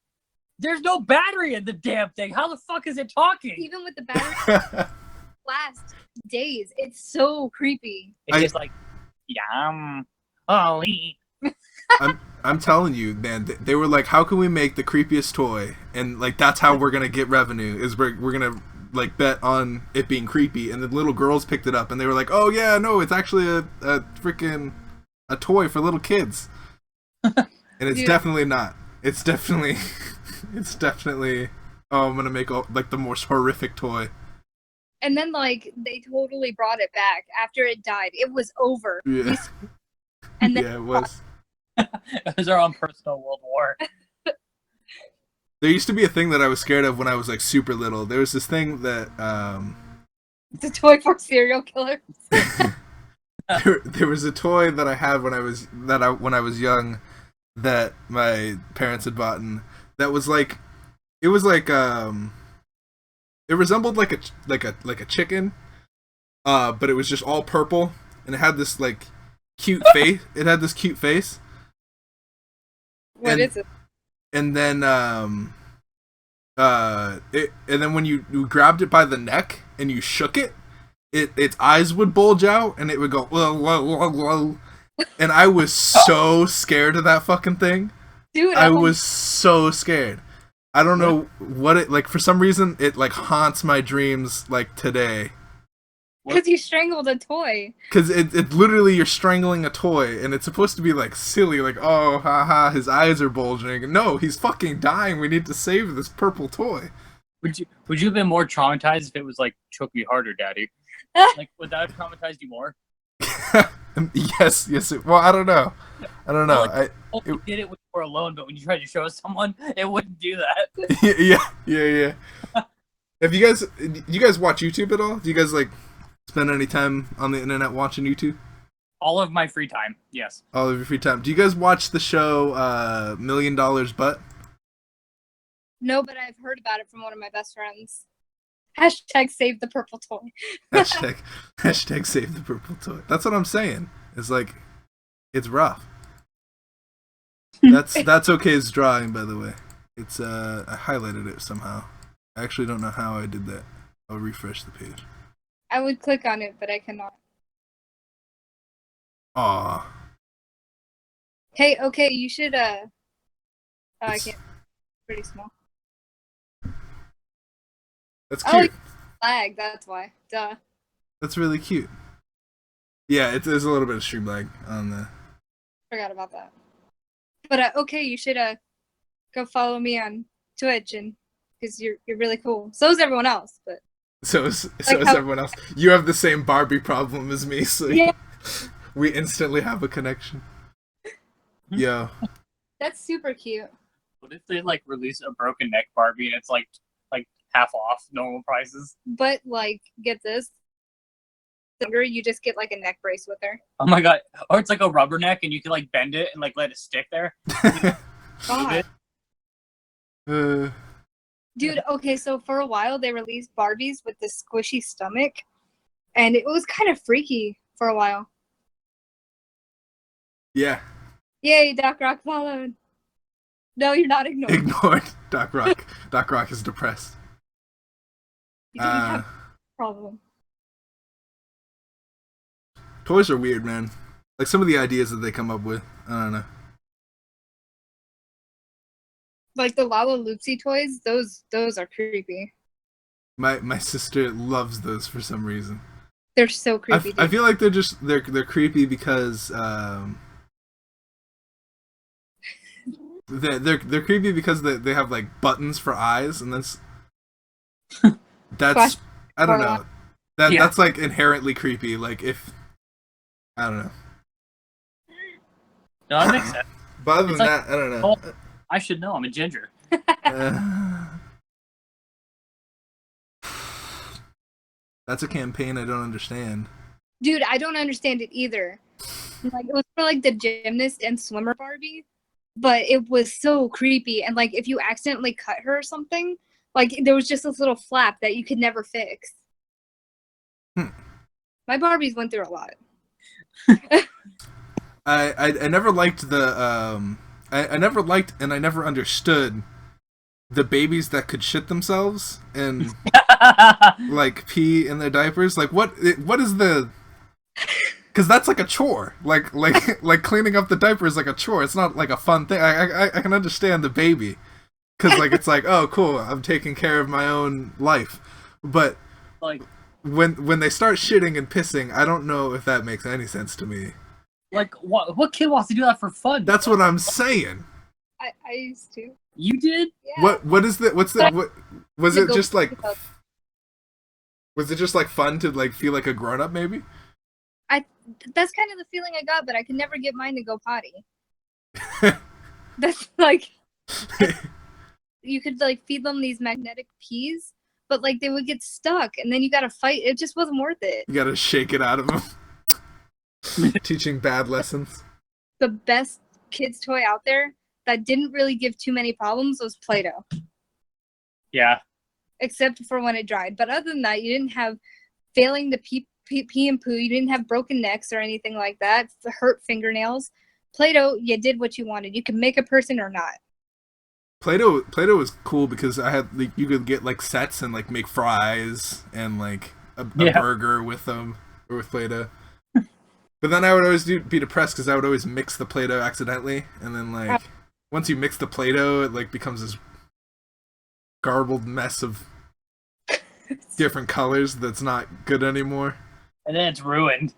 There's no battery in the damn thing. How the fuck is it talking? Even with the battery last days, it's so creepy. It's just like, yum. Oh, I'm telling you, man. They were like, how can we make the creepiest toy? And like that's how we're gonna get revenue. Is we're gonna like bet on it being creepy. And the little girls picked it up and they were like, oh yeah, no, it's actually a freaking a toy for little kids. And it's Dude. definitely not. It's definitely it's definitely oh, I'm gonna make like the most horrific toy. And then like they totally brought it back after it died. It was over. Yeah. And then Yeah, it was. it was our own personal World War. There used to be a thing that I was scared of when I was like super little. There was this thing that it's a toy for serial killers. there was a toy that I had when I was young that my parents had bought that was like it resembled like a chicken, but it was just all purple and it had this like cute face. It had this cute face. What is it? And then when you grabbed it by the neck and you shook it, its eyes would bulge out and it would go whoa, whoa, whoa, whoa. And I was so scared of that fucking thing. Dude, I was so scared. I don't know what it like. For some reason, it like haunts my dreams like today. because you strangled a toy. Because it literally you're strangling a toy, and it's supposed to be like silly, like oh haha, his eyes are bulging. No, he's fucking dying. We need to save this purple toy. Would you have been more traumatized if it was like choke me harder, daddy? Like would that have traumatized you more? Yes. Well, I don't know. I don't know. Well, only did it when you were alone, but when you tried to show someone, it wouldn't do that. Yeah. Have you guys watch YouTube at all? Do you guys like spend any time on the internet watching YouTube? All of my free time, yes. All of your free time. Do you guys watch the show $1 Million Butt? No, but I've heard about it from one of my best friends. Hashtag save the purple toy. Hashtag save the purple toy. That's what I'm saying. It's like, it's rough. That's okay's drawing, by the way. It's I highlighted it somehow. I actually don't know how I did that. I'll refresh the page. I would click on it, but I cannot. Aw. Hey, okay, you should I can't. Pretty small. That's Oh, cute. lag, that's why. Duh. That's really cute. Yeah, there's a little bit of stream lag on the. Forgot about that. But okay, you should go follow me on Twitch and because you're really cool. So is everyone else, but So is everyone else. You have the same Barbie problem as me, so yeah, we instantly have a connection. Yo. that's super cute. What if they like release a broken neck Barbie and it's like half off normal prices? But like, get this. You just get like a neck brace with her. Oh my god! Or it's like a rubber neck and you can like bend it and like let it stick there. God. Uh, Dude, okay, so for a while they released Barbies with this squishy stomach, and it was kind of freaky for a while. yeah. Yay, Doc Rock followed. No, you're not ignored. Ignored. Doc Rock. Doc Rock is depressed. You didn't have a problem. Toys are weird, man. Like some of the ideas that they come up with. I don't know. Like the Lala Loopsy toys, those are creepy. My sister loves those for some reason. They're so creepy. I feel like they're creepy because they're creepy because they have like buttons for eyes, and that's I don't know. That's like inherently creepy. Like if I don't know. No, that makes sense. But other than It's like- that, I don't know. Oh, I should know. I'm a ginger. That's a campaign I don't understand. Dude, I don't understand it either. Like it was for like the gymnast and swimmer Barbie, but it was so creepy. And like if you accidentally cut her or something, like there was just this little flap that you could never fix. My Barbies went through a lot. I never liked the I never liked and I never understood the babies that could shit themselves and like pee in their diapers. Like what is the? Because that's like a chore. Like cleaning up the diaper is like a chore. It's not like a fun thing. I can understand the baby because like it's like, oh cool, I'm taking care of my own life. But like when they start shitting and pissing, I don't know if that makes any sense to me. like what kid wants to do that for fun? That's what I'm saying. I used to. You did? Yeah. What is the what's the what was To it go just like pick up. was it just like fun to like feel like a grown up maybe? That's kind of the feeling I got, but I could never get mine to go potty. That's like you could like feed them these magnetic peas, but like they would get stuck, and then you gotta fight. It just wasn't worth it. You gotta shake it out of them. Teaching bad lessons. The best kids toy out there that didn't really give too many problems was Play-Doh, Yeah. except for when it dried. But other than that, you didn't have failing to pee and poo. You didn't have broken necks or anything like that. Hurt fingernails. Play-Doh, you did what you wanted. You could make a person or not. Play-Doh was cool because I had like, you could get like sets and like make fries and like a burger with them or with Play-Doh. But then I would always be depressed because I would always mix the Play-Doh accidentally, and then like once you mix the Play-Doh, it like becomes this garbled mess of different colors that's not good anymore. And then it's ruined.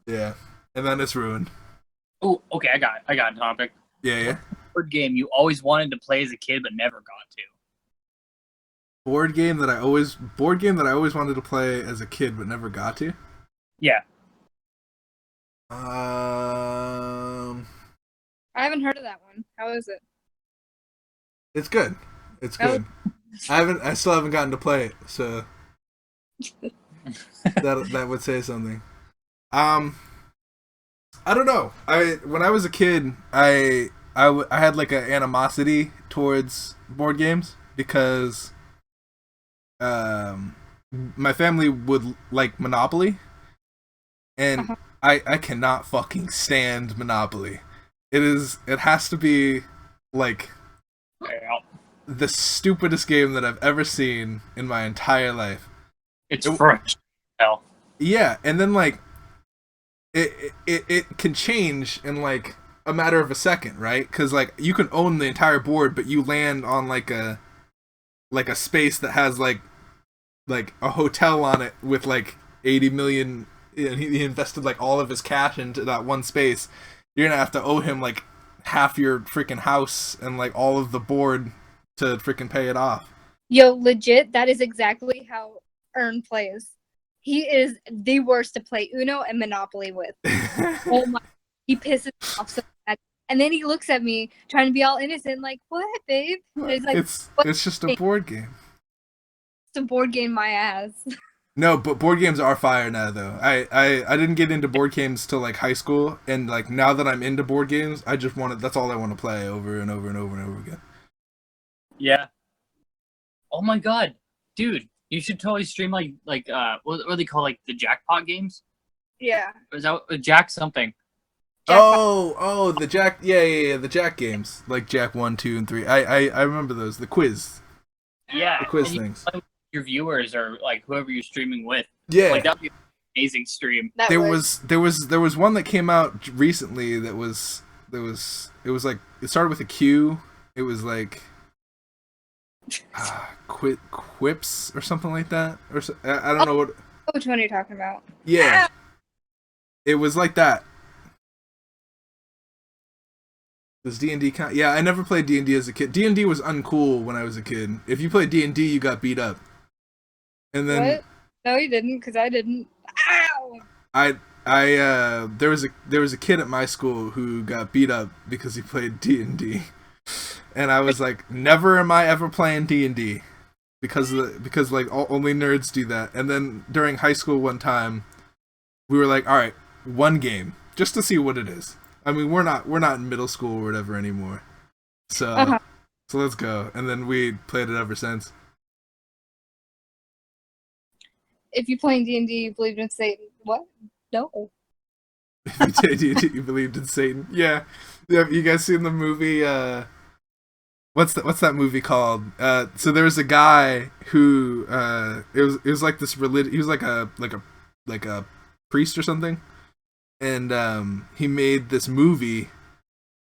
Yeah, and then it's ruined. Oh, okay, I got a topic. Yeah. Board game you always wanted to play as a kid but never got to. Board game that I always wanted to play as a kid but never got to. Yeah. I haven't heard of that one. How is it? It's good. It's Oh. good. I still haven't gotten to play it, so that would say something. I don't know. When I was a kid, I had like an animosity towards board games because my family would like Monopoly, and I cannot fucking stand Monopoly. It has to be like Yeah. the stupidest game that I've ever seen in my entire life. It's fresh. Hell. Yeah, and then like it can change in like a matter of a second, right? Because like you can own the entire board, but you land on like a space that has like a hotel on it with like 80 million. And he invested like all of his cash into that one space. You're gonna have to owe him like half your freaking house and like all of the board to freaking pay it off. Yo, legit, that is exactly how Ern plays. He is the worst to play Uno and Monopoly with. Oh my, he pisses me off so bad. And then he looks at me trying to be all innocent, like, what, babe? And it's like, it's just a board game. it's a board game, my ass. No, but board games are fire now, though. I didn't get into board games till like high school, and like now that I'm into board games, I just want to. That's all I want to play over and over and over and over again. Yeah. Oh my god, dude! You should totally stream like what do they call like the jackpot games? Yeah. Or is that Jack something? Oh, the Jack, yeah, the Jack games, like Jack 1, 2, and 3. I remember those. The quiz, Yeah. the quiz and you things. play with your viewers or like whoever you're streaming with. Yeah, Like that'd be an amazing stream. That there was. was one that came out recently that was like it started with a Q. It was like quips or something like that, or I don't know what. Which one are you talking about? Yeah, it was like that. Does D&D count? Yeah, I never played D&D as a kid. D&D was uncool when I was a kid. If you played D&D, you got beat up. And then What? No, you didn't, because I didn't. Ow! there was a kid at my school who got beat up because he played D&D. And I was like, never am I ever playing D&D because like only nerds do that. And then during high school one time, we were like, all right, one game just to see what it is. I mean, we're not in middle school or whatever anymore. So so let's go. And then we played it ever since. If you playing D&D, you believed in Satan. What? No. You believed in Satan. Yeah. You guys seen the movie what's that movie called? So there was a guy who it was like this religion. He was like a priest or something, and he made this movie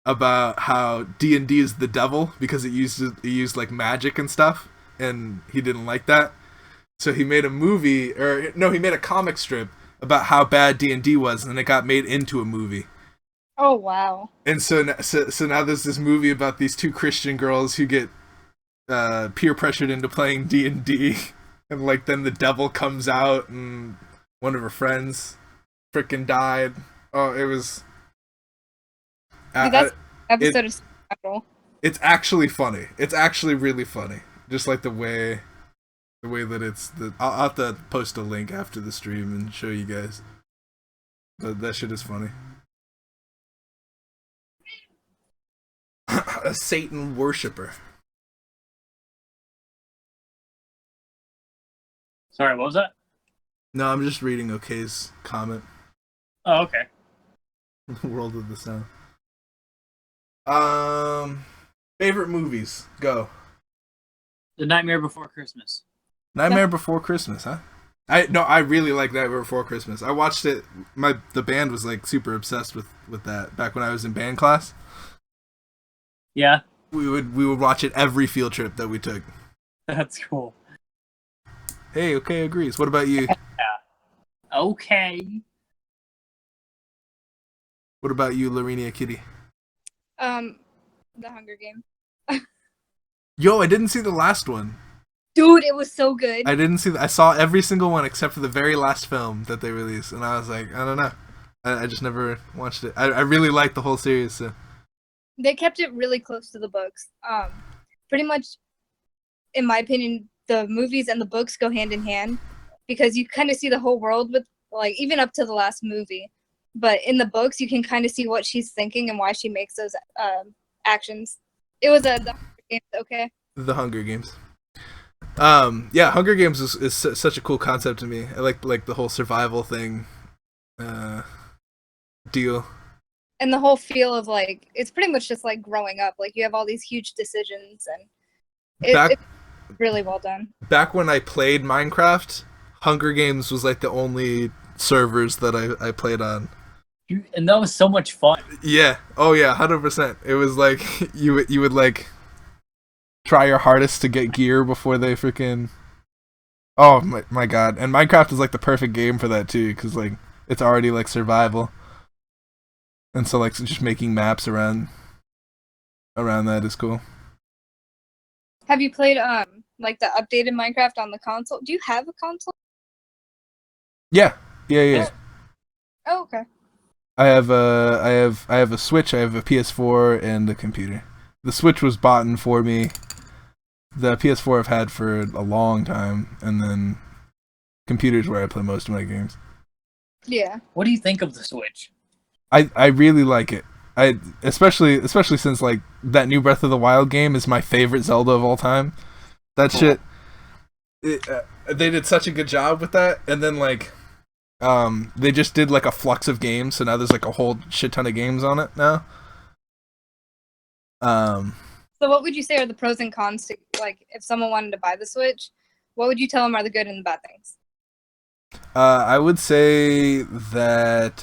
about how D&D is the devil because it used like magic and stuff, and he didn't like that. So he made a movie, or no, he made a comic strip about how bad D&D was, and it got made into a movie. Oh, wow. And so now there's this movie about these two Christian girls who get peer pressured into playing D&D, and like then the devil comes out, and one of her friends freaking died. Oh, it was. Dude, that's episode of Supernatural. It's actually funny. It's actually really funny. Just like the way that it's I'll have to post a link after the stream and show you guys. But that shit is funny. A Satan worshipper. Sorry, what was that? No, I'm just reading OK's comment. Oh, okay. World of the Sound. Favorite movies. Go. The Nightmare Before Christmas. Nightmare Before Christmas, huh? I really like Nightmare Before Christmas. I watched it. The band was like super obsessed with that back when I was in band class. Yeah, We would watch it every field trip that we took. that's cool. Hey, okay, agrees. What about you? Okay. What about you, Larinia Kitty? The Hunger Games. Yo, I didn't see the last one. Dude, it was so good. I didn't see. I saw every single one except for the very last film that they released, and I was like, I don't know. I just never watched it. I really liked the whole series. So. They kept it really close to the books. Pretty much, in my opinion, the movies and the books go hand in hand because you kind of see the whole world with, like, even up to the last movie. But in the books, you can kind of see what she's thinking and why she makes those actions. It was the Hunger Games, okay? The Hunger Games. Yeah, Hunger Games is such a cool concept to me. I like the whole survival thing, deal. And the whole feel of, like, it's pretty much just like growing up. Like, you have all these huge decisions, and it's really well done. Back when I played Minecraft, Hunger Games was like the only servers that I played on. And that was so much fun. Yeah. Oh yeah, 100%. It was like you would like try your hardest to get gear before they freaking. Oh my god! And Minecraft is like the perfect game for that too, because like it's already like survival, and so like just making maps around that is cool. Have you played like the updated Minecraft on the console? Do you have a console? Yeah. Oh, okay. I have a Switch, I have a PS4, and a computer. The Switch was bought in for me. The PS4 I've had for a long time, and then computer's where I play most of my games. Yeah. What do you think of the Switch? I really like it. I especially since like that new Breath of the Wild game is my favorite Zelda of all time. That shit, they did such a good job with that, and then like. They just did like a flux of games, so now there's like a whole shit ton of games on it now. So what would you say are the pros and cons to, like, if someone wanted to buy the Switch, what would you tell them are the good and the bad things? I would say that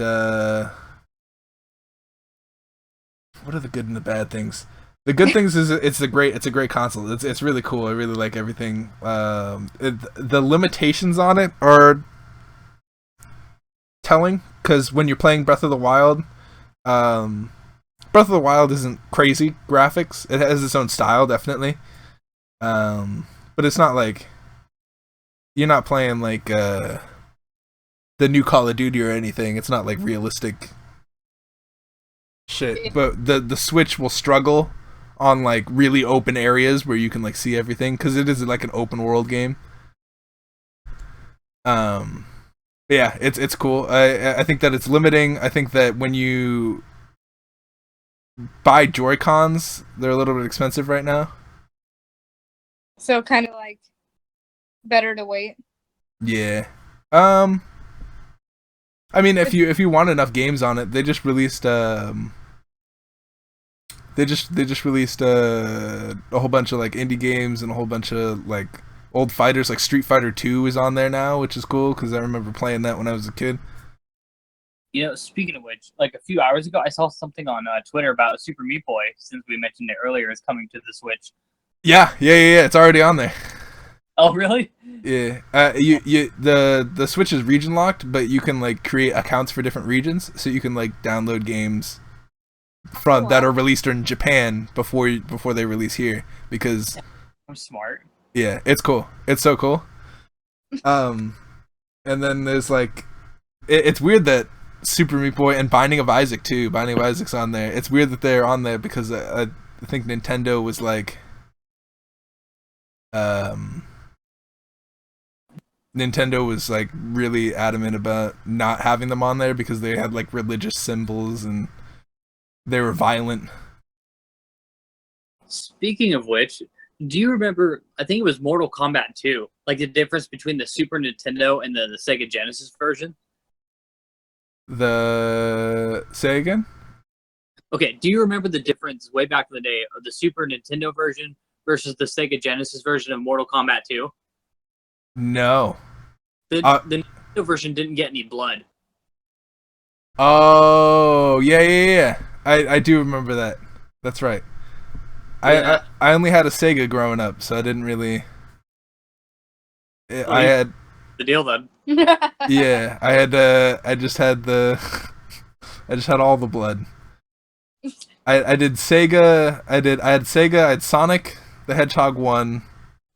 what are the good and the bad things? The good things is it's a great console. It's really cool. I really like everything. The limitations on it are telling, because when you're playing Breath of the Wild, Breath of the Wild isn't crazy graphics. It has its own style, definitely, but it's not like you're not playing like the new Call of Duty or anything. It's not like realistic shit. But the Switch will struggle on like really open areas where you can like see everything, because it is like an open world game. Yeah, it's cool. I think that it's limiting. I think that when you buy Joy-Cons, they're a little bit expensive right now. So kind of like better to wait. Yeah. I mean, if you want enough games on it, they just released they just released a whole bunch of like indie games and a whole bunch of like old fighters. Like Street Fighter 2 is on there now, which is cool because I remember playing that when I was a kid. You know, speaking of which, like a few hours ago, I saw something on Twitter about Super Meat Boy. Since we mentioned it earlier, is coming to the Switch. Yeah. It's already on there. Oh, really? Yeah. The Switch is region locked, but you can like create accounts for different regions, so you can like download games from that are released in Japan before they release here. Because I'm smart. Yeah, it's cool. It's so cool. And then there's like, it's weird that Super Meat Boy and Binding of Isaac too. Binding of Isaac's on there. It's weird that they're on there because I think Nintendo was like, really adamant about not having them on there because they had like religious symbols and they were violent. Speaking of which, do you remember, I think it was Mortal Kombat 2, like the difference between the Super Nintendo and the Sega Genesis version? Say again? Okay, do you remember the difference way back in the day of the Super Nintendo version versus the Sega Genesis version of Mortal Kombat 2? No. The Nintendo version didn't get any blood. Oh, yeah. I do remember that. That's right. Yeah. I only had a Sega growing up, so I didn't really. I had the deal then. Yeah, I just had all the blood. I did Sega. I had Sega. I had Sonic the Hedgehog 1.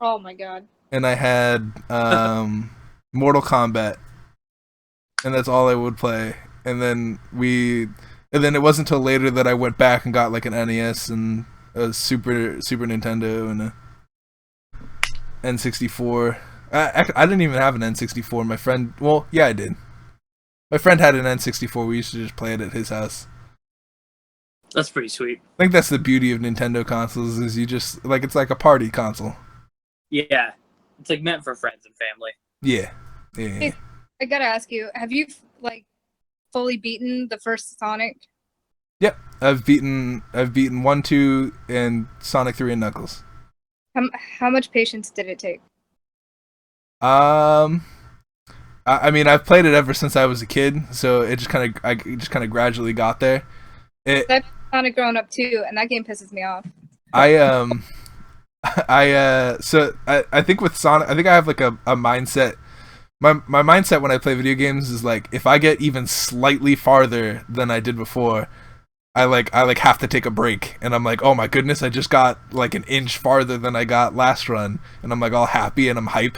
Oh my god. And I had Mortal Kombat, and that's all I would play. And then And then it wasn't until later that I went back and got like an NES and a Super Nintendo and a N64. I didn't even have an N64. My friend, well, yeah, I did. My friend had an N64. We used to just play it at his house. That's pretty sweet. I think that's the beauty of Nintendo consoles is you just like it's like a party console. Yeah, it's like meant for friends and family. Yeah. Yeah. I gotta ask you, have you like fully beaten the first Sonic? Yep. I've beaten 1, 2, and Sonic 3 and Knuckles. How much patience did it take? I mean, I've played it ever since I was a kid, so it just kind of gradually got there. I've Sonic growing up too, and that game pisses me off. I think with Sonic, I think I have like a mindset. My mindset when I play video games is like if I get even slightly farther than I did before, I have to take a break, and I'm like, oh my goodness, I just got like an inch farther than I got last run, and I'm like all happy and I'm hype,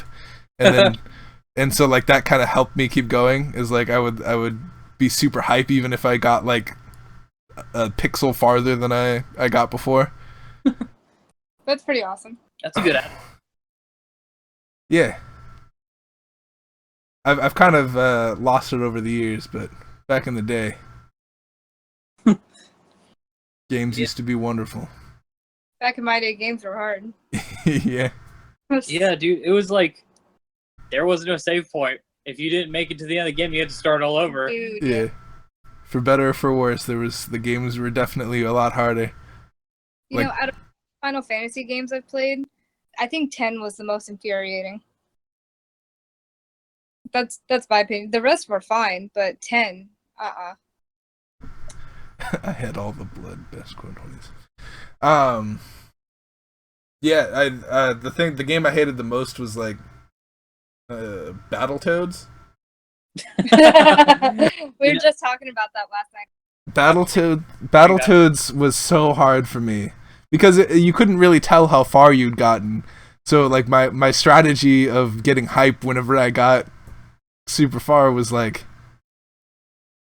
and then and so like that kind of helped me keep going. Is like I would be super hype even if I got like a pixel farther than I got before. That's pretty awesome. That's a good attitude. Yeah. I've kind of lost it over the years, but back in the day, games used to be wonderful. Back in my day, games were hard. Yeah. Yeah, dude, it was like there was no save point. If you didn't make it to the end of the game, you had to start all over. Dude. Yeah. For better or for worse, the games were definitely a lot harder. You know, out of Final Fantasy games I've played, I think 10 was the most infuriating. That's my opinion. The rest were fine, but 10, I had all the blood best quote 20s. Yeah, the game I hated the most was like Battletoads. We were just talking about that last night. Battletoads was so hard for me because you couldn't really tell how far you'd gotten. So like my strategy of getting hype whenever I got super far was like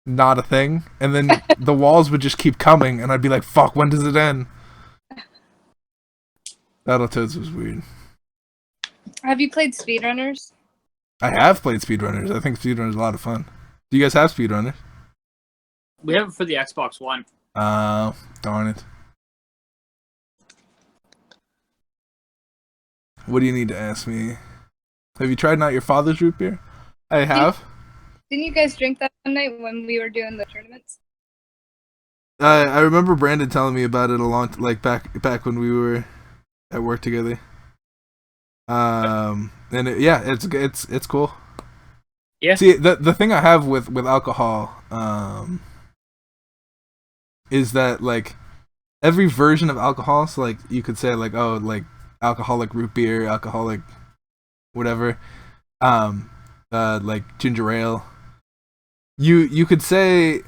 not a thing, and then the walls would just keep coming, and I'd be like, "Fuck, when does it end?" Battletoads was weird. Have you played Speedrunners? I have played speedrunners. I think speedrunners are a lot of fun. Do you guys have speedrunners? We have it for the Xbox One. Darn it. What do you need to ask me? Have you tried Not Your Father's root beer? I have. Didn't you guys drink that one night when we were doing the tournaments? I remember Brandon telling me about it back when we were at work together. And it's cool. Yeah. See, the thing I have with alcohol is that like every version of alcohol, so like you could say like, oh, like alcoholic root beer, alcoholic whatever, like ginger ale. You could say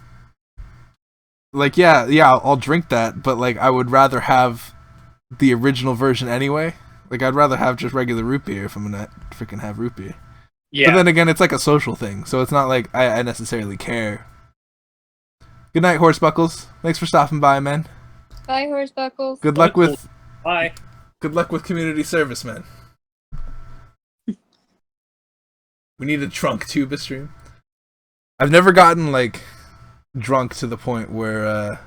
like yeah, I'll drink that, but like I would rather have the original version anyway. Like I'd rather have just regular root beer if I'm gonna freaking have root beer. Yeah. But then again, it's like a social thing, so it's not like I necessarily care. Good night, Horsebuckles. Thanks for stopping by, man. Bye, Horsebuckles. Good luck with Bye. Good luck with community service, man. We need a drunk tuba stream. I've never gotten like drunk to the point where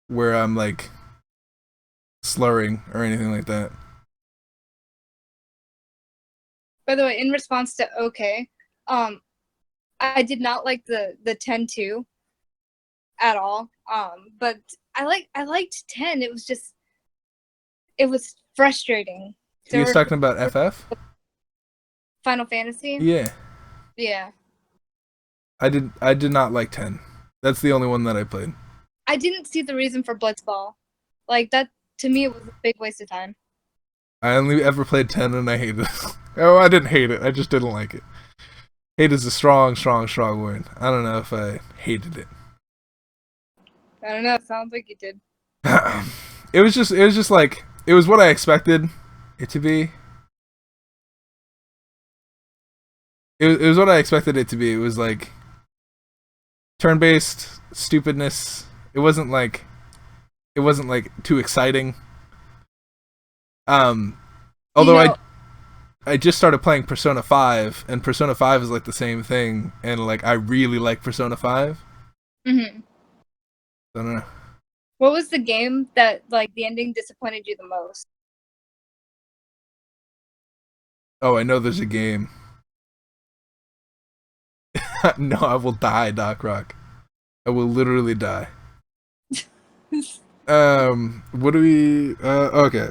I'm like slurring or anything like that. By the way, in response to okay, I did not like the 10-2 at all. But I liked 10. It was frustrating. You guys talking about FF? Final Fantasy? Yeah. Yeah. I did not like 10. That's the only one that I played. I didn't see the reason for Blitzball. Like that to me it was a big waste of time. I only ever played 10 and I hated it. Oh, I didn't hate it. I just didn't like it. Hate is a strong word. I don't know if I hated it. I don't know, it sounds like you did. It was just like it was what I expected it to be. It was what I expected it to be. It was like turn-based stupidness. It wasn't like too exciting. Although You know, I just started playing Persona 5, and Persona 5 is like the same thing, and like I really like Persona 5. mhm. I don't know. What was the game that like the ending disappointed you the most? Oh, I know there's a game. No, I will die, Doc Rock. I will literally die. What do we? Okay.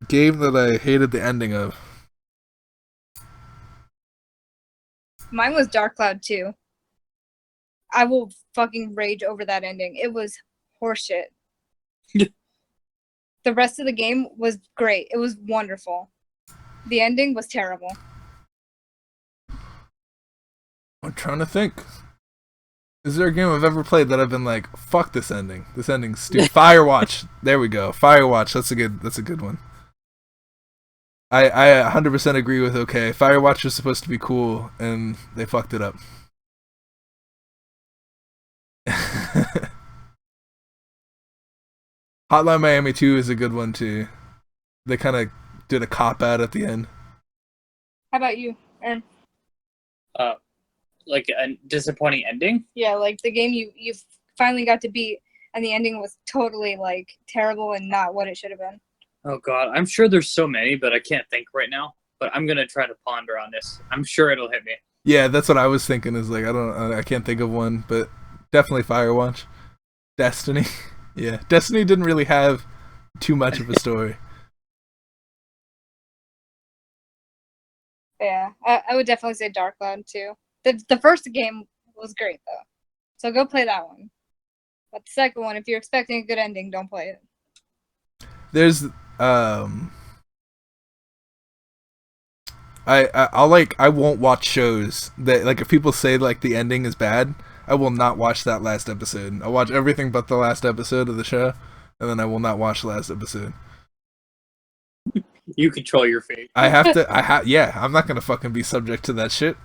Game that I hated the ending of. Mine was Dark Cloud 2. I will fucking rage over that ending. It was horseshit. The rest of the game was great. It was wonderful. The ending was terrible. I'm trying to think. Is there a game I've ever played that I've been like, fuck this ending? This ending's stupid. Firewatch. There we go. Firewatch. That's a good one. I 100% agree with okay. Firewatch was supposed to be cool and they fucked it up. Hotline Miami 2 is a good one too. They kind of did a cop out at the end. How about you, Aaron? Like a disappointing ending. Yeah, like the game you finally got to beat, and the ending was totally like terrible and not what it should have been. Oh God, I'm sure there's so many, but I can't think right now. But I'm gonna try to ponder on this. I'm sure it'll hit me. Yeah, that's what I was thinking. Is like I can't think of one, but definitely Firewatch. Destiny. Yeah, Destiny didn't really have too much of a story. Yeah, I would definitely say Dark Cloud too. The first game was great though, so go play that one. But the second one, if you're expecting a good ending, don't play it. There's I won't watch shows that like if people say like the ending is bad, I will not watch that last episode. I'll watch everything but the last episode of the show, and then I will not watch the last episode. You control your fate. I have to. Yeah. I'm not gonna fucking be subject to that shit.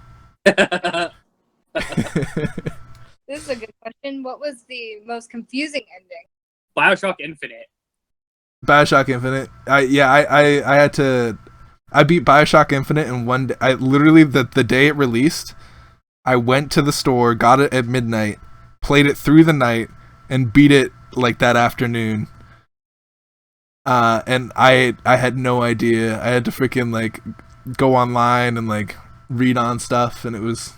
This is a good question. What was the most confusing ending? Bioshock Infinite. Bioshock Infinite. I had to. I beat Bioshock Infinite in one day. I literally the day it released, I went to the store, got it at midnight, played it through the night, and beat it like that afternoon. And I had no idea. I had to freaking like go online and like read on stuff, and there was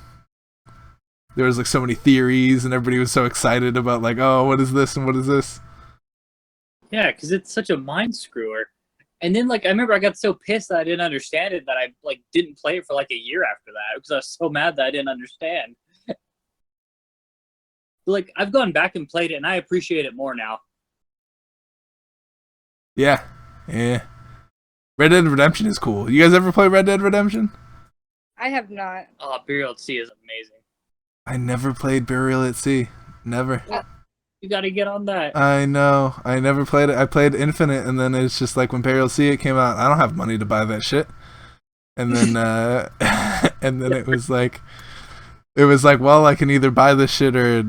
like so many theories, and everybody was so excited about like, oh, what is this and what is this? Yeah, because it's such a mind screwer. And then like I remember I got so pissed that I didn't understand it that I like didn't play it for like a year after that because I was so mad that I didn't understand. Like I've gone back and played it and I appreciate it more now. Yeah. Red Dead Redemption is cool. You guys ever play Red Dead Redemption? I have not. Oh, Burial at Sea is amazing. I never played Burial at Sea. Never. You got to get on that. I know. I never played it. I played Infinite, and then it's just like when Burial at Sea came out, I don't have money to buy that shit. And then, and then it was like, well, I can either buy this shit or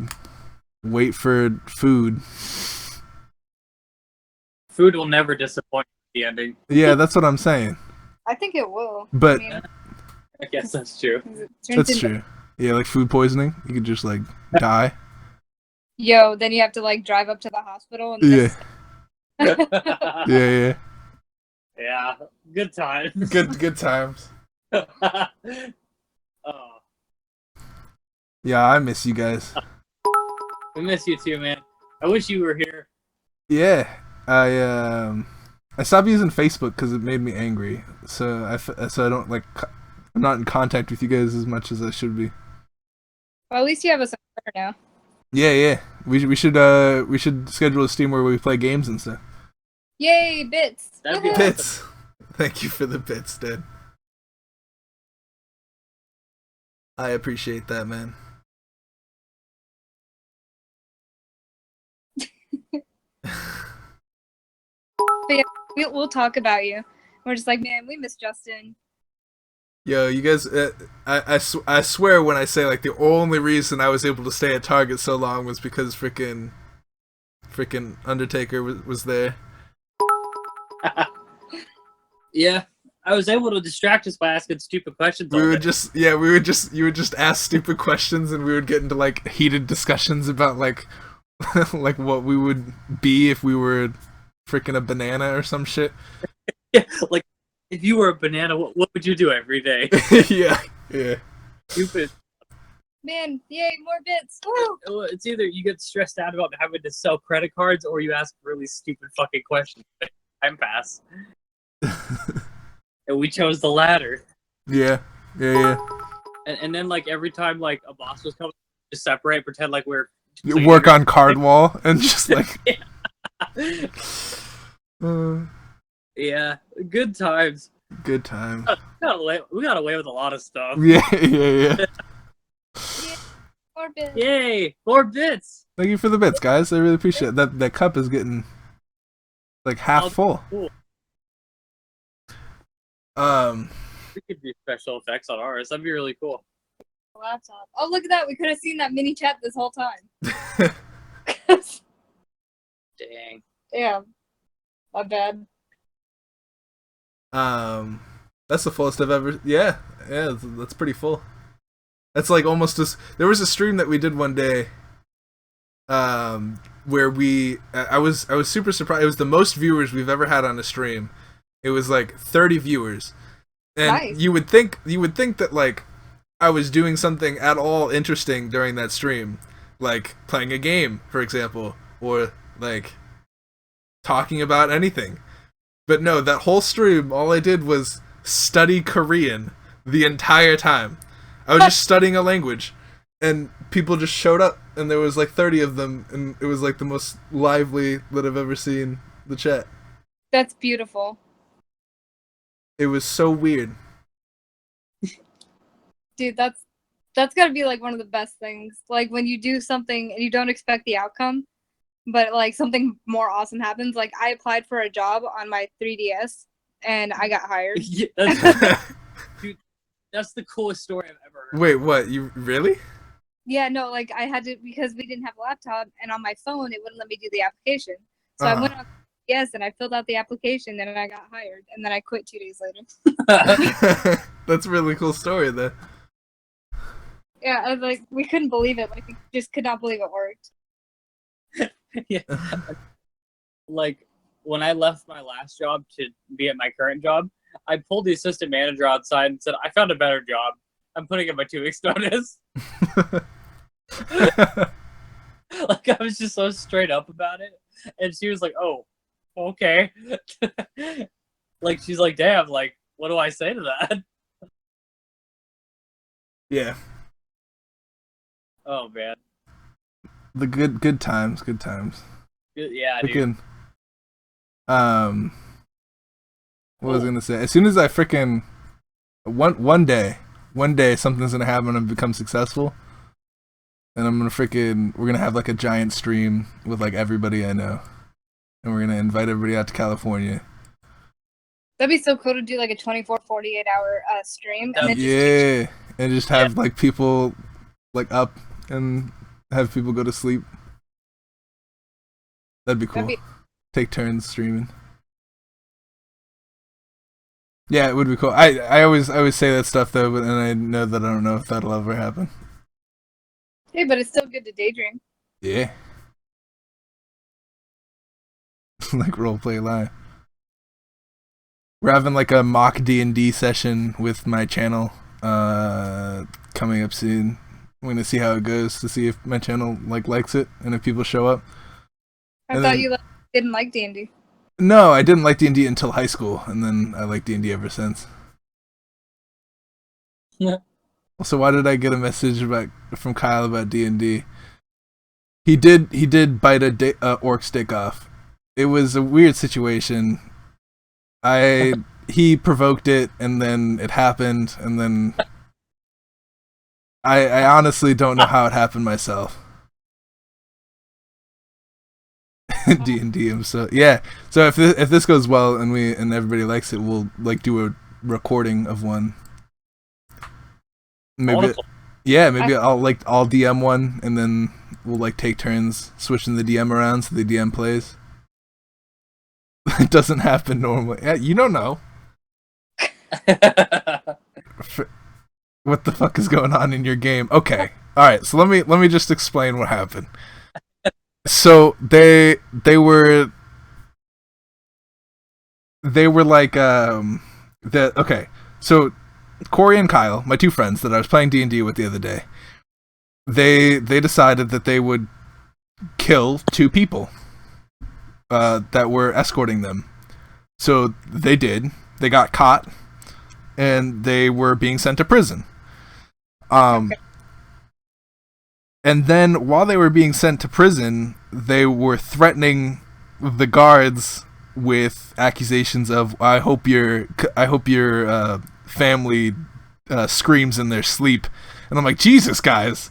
wait for food. Food will never disappoint the ending. Yeah, that's what I'm saying. I think it will. But I guess that's true. that's true. Yeah, like food poisoning, you could just like die. Yo, then you have to like drive up to the hospital and Yeah. Yeah, good times. Good times. Oh. Yeah, I miss you guys. I miss you too, man. I wish you were here. Yeah, I stopped using Facebook because it made me angry. So I don't like. I'm not in contact with you guys as much as I should be. Well, at least you have us on Twitter now. Yeah. We should schedule a Steam where we play games and stuff. Yay, bits! That'd be Woohoo! Bits. Thank you for the bits, Dad. I appreciate that, man. We'll talk about you. We're just like, man, we miss Justin. Yo, you guys, I swear when I say like the only reason I was able to stay at Target so long was because freaking Undertaker was there. Yeah, I was able to distract us by asking stupid questions. We all would day. you would just ask stupid questions and we would get into like heated discussions about like like what we would be if we were freaking a banana or some shit. Yeah, like if you were a banana, what would you do every day? Yeah, yeah. Stupid. Man, yay, more bits. Woo! It's either you get stressed out about having to sell credit cards, or you ask really stupid fucking questions. Time pass. And we chose the latter. Yeah, yeah, And then like every time like a boss was coming, just separate, pretend like we're yeah. Work on card wall and just like. Yeah, good times. Good time. We got away with a lot of stuff. Yeah, yeah, yeah. More bits. Yay, 4 bits. Thank you for the bits, guys. I really appreciate it. That cup is getting like half full. Cool. We could do special effects on ours. That'd be really cool. Laptop. Oh, look at that. We could have seen that mini chat this whole time. Dang. Damn. My bad. That's the fullest I've ever. Yeah, that's pretty full. That's like almost as. There was a stream that we did one day. Where I was super surprised. It was the most viewers we've ever had on a stream. It was like 30 viewers, and Nice. you would think that like I was doing something at all interesting during that stream, like playing a game, for example, or like talking about anything. But no, that whole stream, all I did was study Korean the entire time. I was just studying a language, and people just showed up, and there was like 30 of them, and it was like the most lively that I've ever seen the chat. That's beautiful. It was so weird. Dude, that's gotta be like one of the best things. Like when you do something and you don't expect the outcome, but like something more awesome happens. Like I applied for a job on my 3DS and I got hired. Yeah, that's the coolest story I've ever heard. Wait, what? You really? Yeah, no, like I had to because we didn't have a laptop and on my phone it wouldn't let me do the application. So I went on yes and I filled out the application and I got hired and then I quit 2 days later. That's a really cool story, though. Yeah, I was like we couldn't believe it. Like we just could not believe it worked. Yeah. Like when I left my last job to be at my current job, I pulled the assistant manager outside and said, "I found a better job. I'm putting in my 2 weeks notice." Like I was just so straight up about it, and she was like, "Oh, okay." Like she's like, "Damn, like what do I say to that?" Yeah. Oh man. The good times, good times. Yeah, dude. Freaking. What was I gonna say? As soon as I freaking one day something's gonna happen and become successful, and we're gonna have like a giant stream with like everybody I know, and we're gonna invite everybody out to California. That'd be so cool to do like a 24, 48 hour stream. And then just Yeah, and just have like people like up and have people go to sleep. That'd be cool. Take turns streaming. Yeah, it would be cool. I always say that stuff though, but then I know that I don't know if that'll ever happen. Hey, but it's still good to daydream. Yeah. Like roleplay live. We're having like a mock D&D session with my channel coming up soon. I'm gonna see how it goes to see if my channel likes it and if people show up. I And thought then- you didn't like D&D. No, I didn't like D&D until high school, and then I liked D&D ever since. Yeah. So why did I get a message from Kyle about D&D? He did bite a orc stick off. It was a weird situation. He provoked it, and then it happened, and then I honestly don't know how it happened myself. D&D, so yeah. So if this goes well and everybody likes it, we'll like do a recording of one Maybe, yeah, maybe I'll DM one, and then we'll like take turns switching the DM around so the DM plays. It doesn't happen normally. Yeah, you don't know. What the fuck is going on in your game? Okay, all right. So let me just explain what happened. So they were like okay. So Corey and Kyle, my two friends that I was playing D&D with the other day, they decided that they would kill two people that were escorting them. So they did. They got caught, and they were being sent to prison. And then while they were being sent to prison, they were threatening the guards with accusations of I hope your family screams in their sleep. And I'm like, Jesus, guys.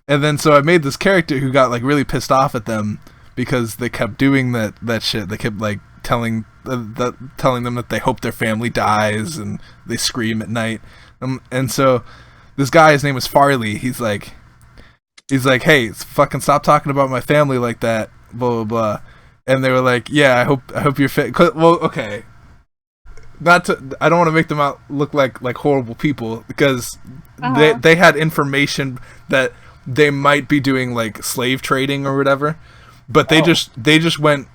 And then so I made this character who got like really pissed off at them because they kept doing that shit. They kept like telling them that they hope their family dies, and they scream at night. And so this guy, his name was Farley. He's like, hey, fucking stop talking about my family like that. Blah blah blah. And they were like, yeah, I hope you're fit. Well, okay. I don't want to make them out look like horrible people, because they had information that they might be doing like slave trading or whatever, but they just went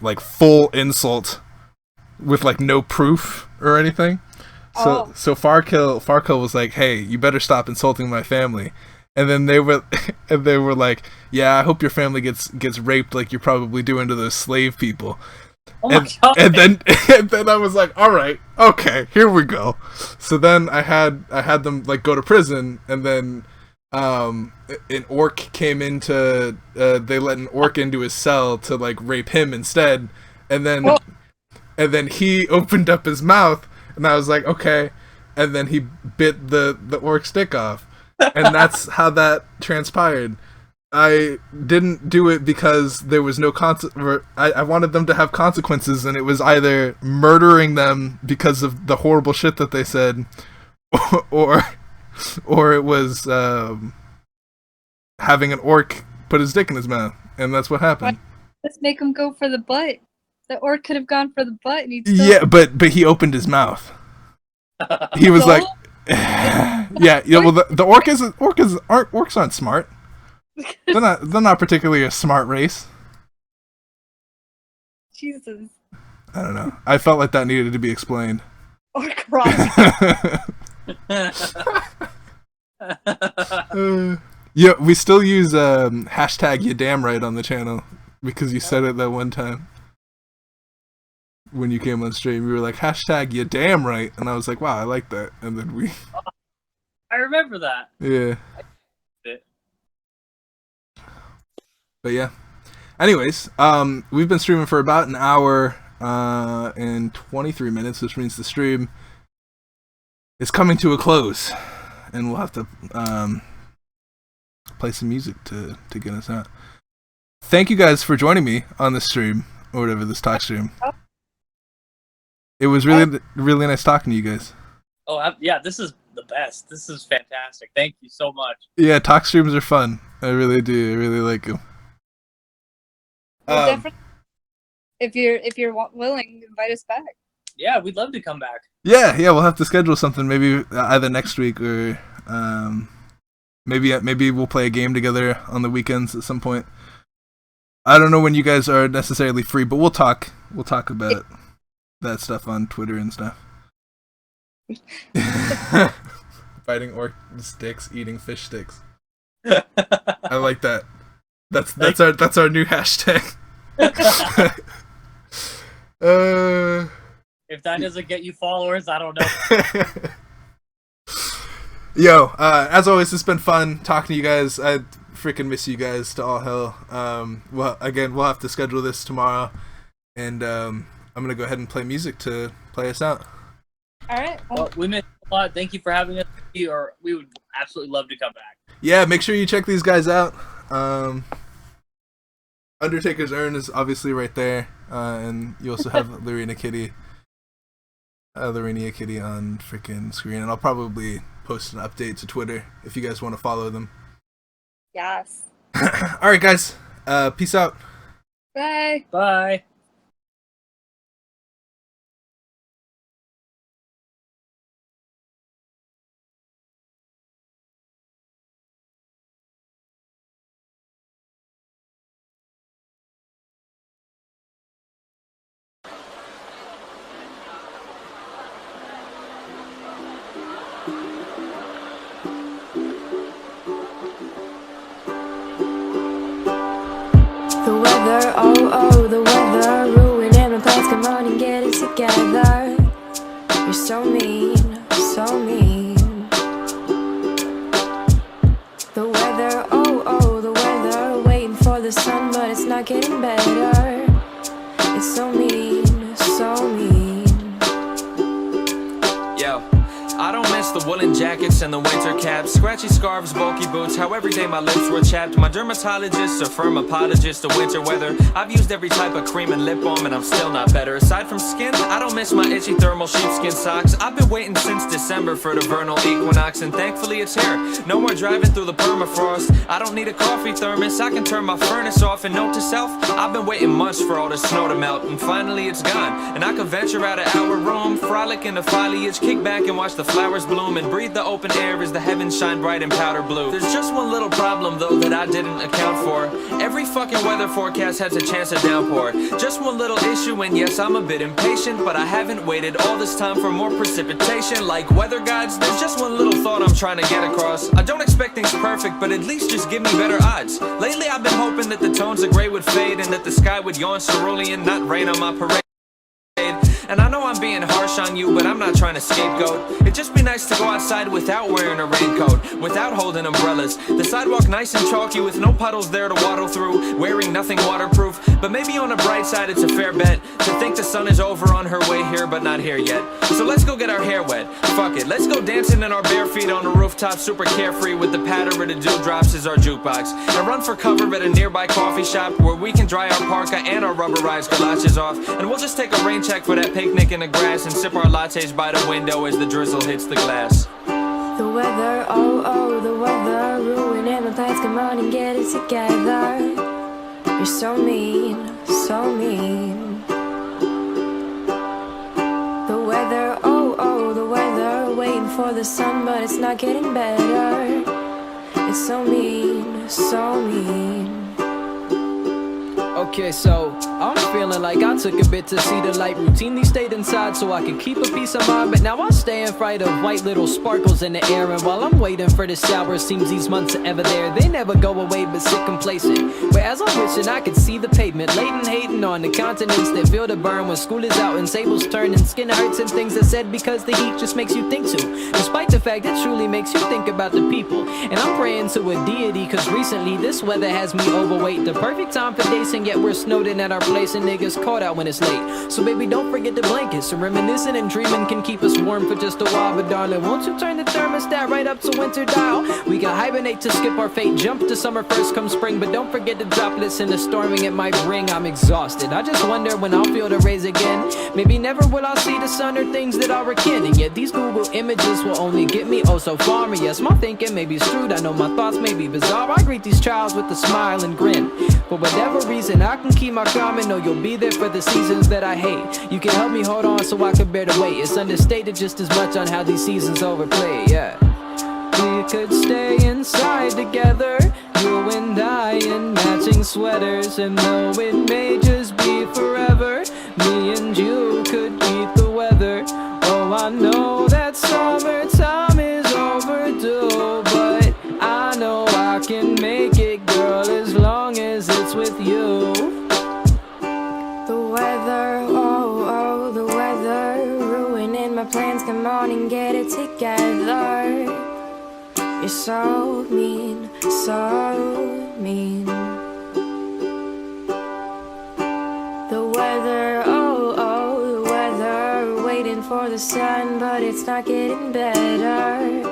like full insult with like no proof or anything. So Farkill was like, hey, you better stop insulting my family. And then they were like, yeah, I hope your family gets raped like you're probably doing to those slave people. Oh my God. And then I was like, all right, okay, here we go. So then I had them like go to prison, and then an orc came into they let an orc into his cell to like rape him instead, and then he opened up his mouth, and I was like, okay, and then he bit the orc's dick off, and that's how that transpired. I didn't do it because there was no I wanted them to have consequences, and it was either murdering them because of the horrible shit that they said, or it was having an orc put his dick in his mouth, and that's what happened. Let's make him go for the butt. The orc could have gone for the butt, and he'd yeah, but he opened his mouth. He was like, yeah, well, the orcs aren't smart. They're not particularly a smart race. Jesus. I don't know. I felt like that needed to be explained. Orc rock. Yeah, we still use hashtag you damn right on the channel because you said it that one time when you came on stream. You were like, hashtag you damn right, and I was like, wow, I like that. And then I remember that. Yeah. But yeah. Anyways, we've been streaming for about an hour and 23 minutes, which means the stream is coming to a close, and we'll have to play some music to get us out. Thank you guys for joining me on this stream, or whatever, this talk stream. It was really nice talking to you guys. Oh yeah, this is the best. This is fantastic. Thank you so much. Yeah, talk streams are fun. I really do. I really like them. Definitely, if you're willing, invite us back. Yeah, we'd love to come back. Yeah, we'll have to schedule something, maybe either next week or maybe we'll play a game together on the weekends at some point. I don't know when you guys are necessarily free, but we'll talk about that stuff on Twitter and stuff. Fighting orc sticks, eating fish sticks. I like that. That's our new hashtag. If that doesn't get you followers, I don't know. Yo, as always, it's been fun talking to you guys. I freaking miss you guys to all hell. Well, again, we'll have to schedule this tomorrow, and I'm gonna go ahead and play music to play us out. All right. Well, we missed a lot. Thank you for having us. We would absolutely love to come back. Yeah, make sure you check these guys out. Undertaker's Urn is obviously right there, and you also have Lorena Kitty. the Rainier Kitty on freaking screen, and I'll probably post an update to Twitter if you guys want to follow them. Yes. All right, guys. Peace out. Bye. Bye. The weather, oh, the weather, ruining my plans, come on and get it together. You're so mean, so mean. The weather, oh, the weather, waiting for the sun, but it's not getting better. It's so mean, so mean. Yo, I don't miss the woolen jackets and the winter caps, scratchy scarves, bulky boots, how every day my lips were chapped. My dermatologist, a firm apologist of winter weather. I've used every type of cream and lip balm and I'm still not better. Aside from skin, I don't miss my itchy thermal sheepskin socks. I've been waiting since December for the vernal equinox, and thankfully it's here. No more driving through the permafrost. I don't need a coffee thermos, I can turn my furnace off. And note to self, I've been waiting months for all the snow to melt, and finally it's gone. And I can venture out of our room, frolic in the foliage, kick back and watch the flowers bloom, and breathe the open air as the heavens shine bright in powder blue. There's just one little problem though that I didn't account for. Every fucking weather forecast has a chance of downpour. Just one little issue, and yes, I'm a bit impatient, but I haven't waited all this time for more precipitation. Like weather gods, there's just one little thought I'm trying to get across. I don't expect things perfect, but at least just give me better odds. Lately I've been hoping that the tones of gray would fade, and that the sky would yawn cerulean, not rain on my parade. And I know I'm being harsh on you, but I'm not trying to scapegoat. It'd just be nice to go outside without wearing a raincoat, without holding umbrellas. The sidewalk nice and chalky with no puddles there to waddle through, wearing nothing waterproof. But maybe on the bright side it's a fair bet to think the sun is over on her way here, but not here yet. So let's go get our hair wet. Fuck it, let's go dancing in our bare feet on the rooftop, super carefree with the patter of the dewdrops as our jukebox. And run for cover at a nearby coffee shop where we can dry our parka and our rubberized galoshes off. And we'll just take a rain check for that picnic in the grass and sip our lattes by the window as the drizzle hits the glass. The weather, oh, the weather, ruining my plans, come on and get it together. You're so mean, so mean. The weather, oh, the weather, waiting for the sun, but it's not getting better. It's so mean, so mean. Okay, so I'm feeling like I took a bit to see the light. Routinely stayed inside so I could keep a peace of mind, but now I stay in fright of white little sparkles in the air. And while I'm waiting for the shower, seems these months are ever there. They never go away but sit complacent, whereas I'm wishing I could see the pavement, laden hating on the continents that feel the burn when school is out and tables turn and skin hurts and things are said because the heat just makes you think too, despite the fact it truly makes you think about the people. And I'm praying to a deity, cause recently this weather has me overweight. The perfect time for dancing, yet we're snowed in at our place and niggas caught out when it's late. So baby, don't forget the blankets. So reminiscing and dreaming can keep us warm for just a while. But darling, won't you turn the thermostat right up to winter dial? We can hibernate to skip our fate, jump to summer first come spring. But don't forget the droplets and the storming it might bring. I'm exhausted, I just wonder when I'll feel the rays again. Maybe never will I see the sun or things that are akin. And yet these Google images will only get me oh so far. And yes, my thinking may be screwed, I know my thoughts may be bizarre. I greet these trials with a smile and grin. For whatever reason, I can keep my calm and know you'll be there for the seasons that I hate. You can help me hold on so I can bear the weight. It's understated just as much on how these seasons overplay, yeah. We could stay inside together, you and I in matching sweaters. And though it may just be forever, me and you could beat the weather. Oh, I know that summertime is overdue, but I know I can make it, girl, as long as it's with you. The weather, oh, the weather, ruining my plans, come on and get it together. You're so mean, so mean. The weather, oh, the weather, waiting for the sun, but it's not getting better.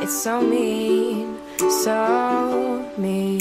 It's so mean, so mean.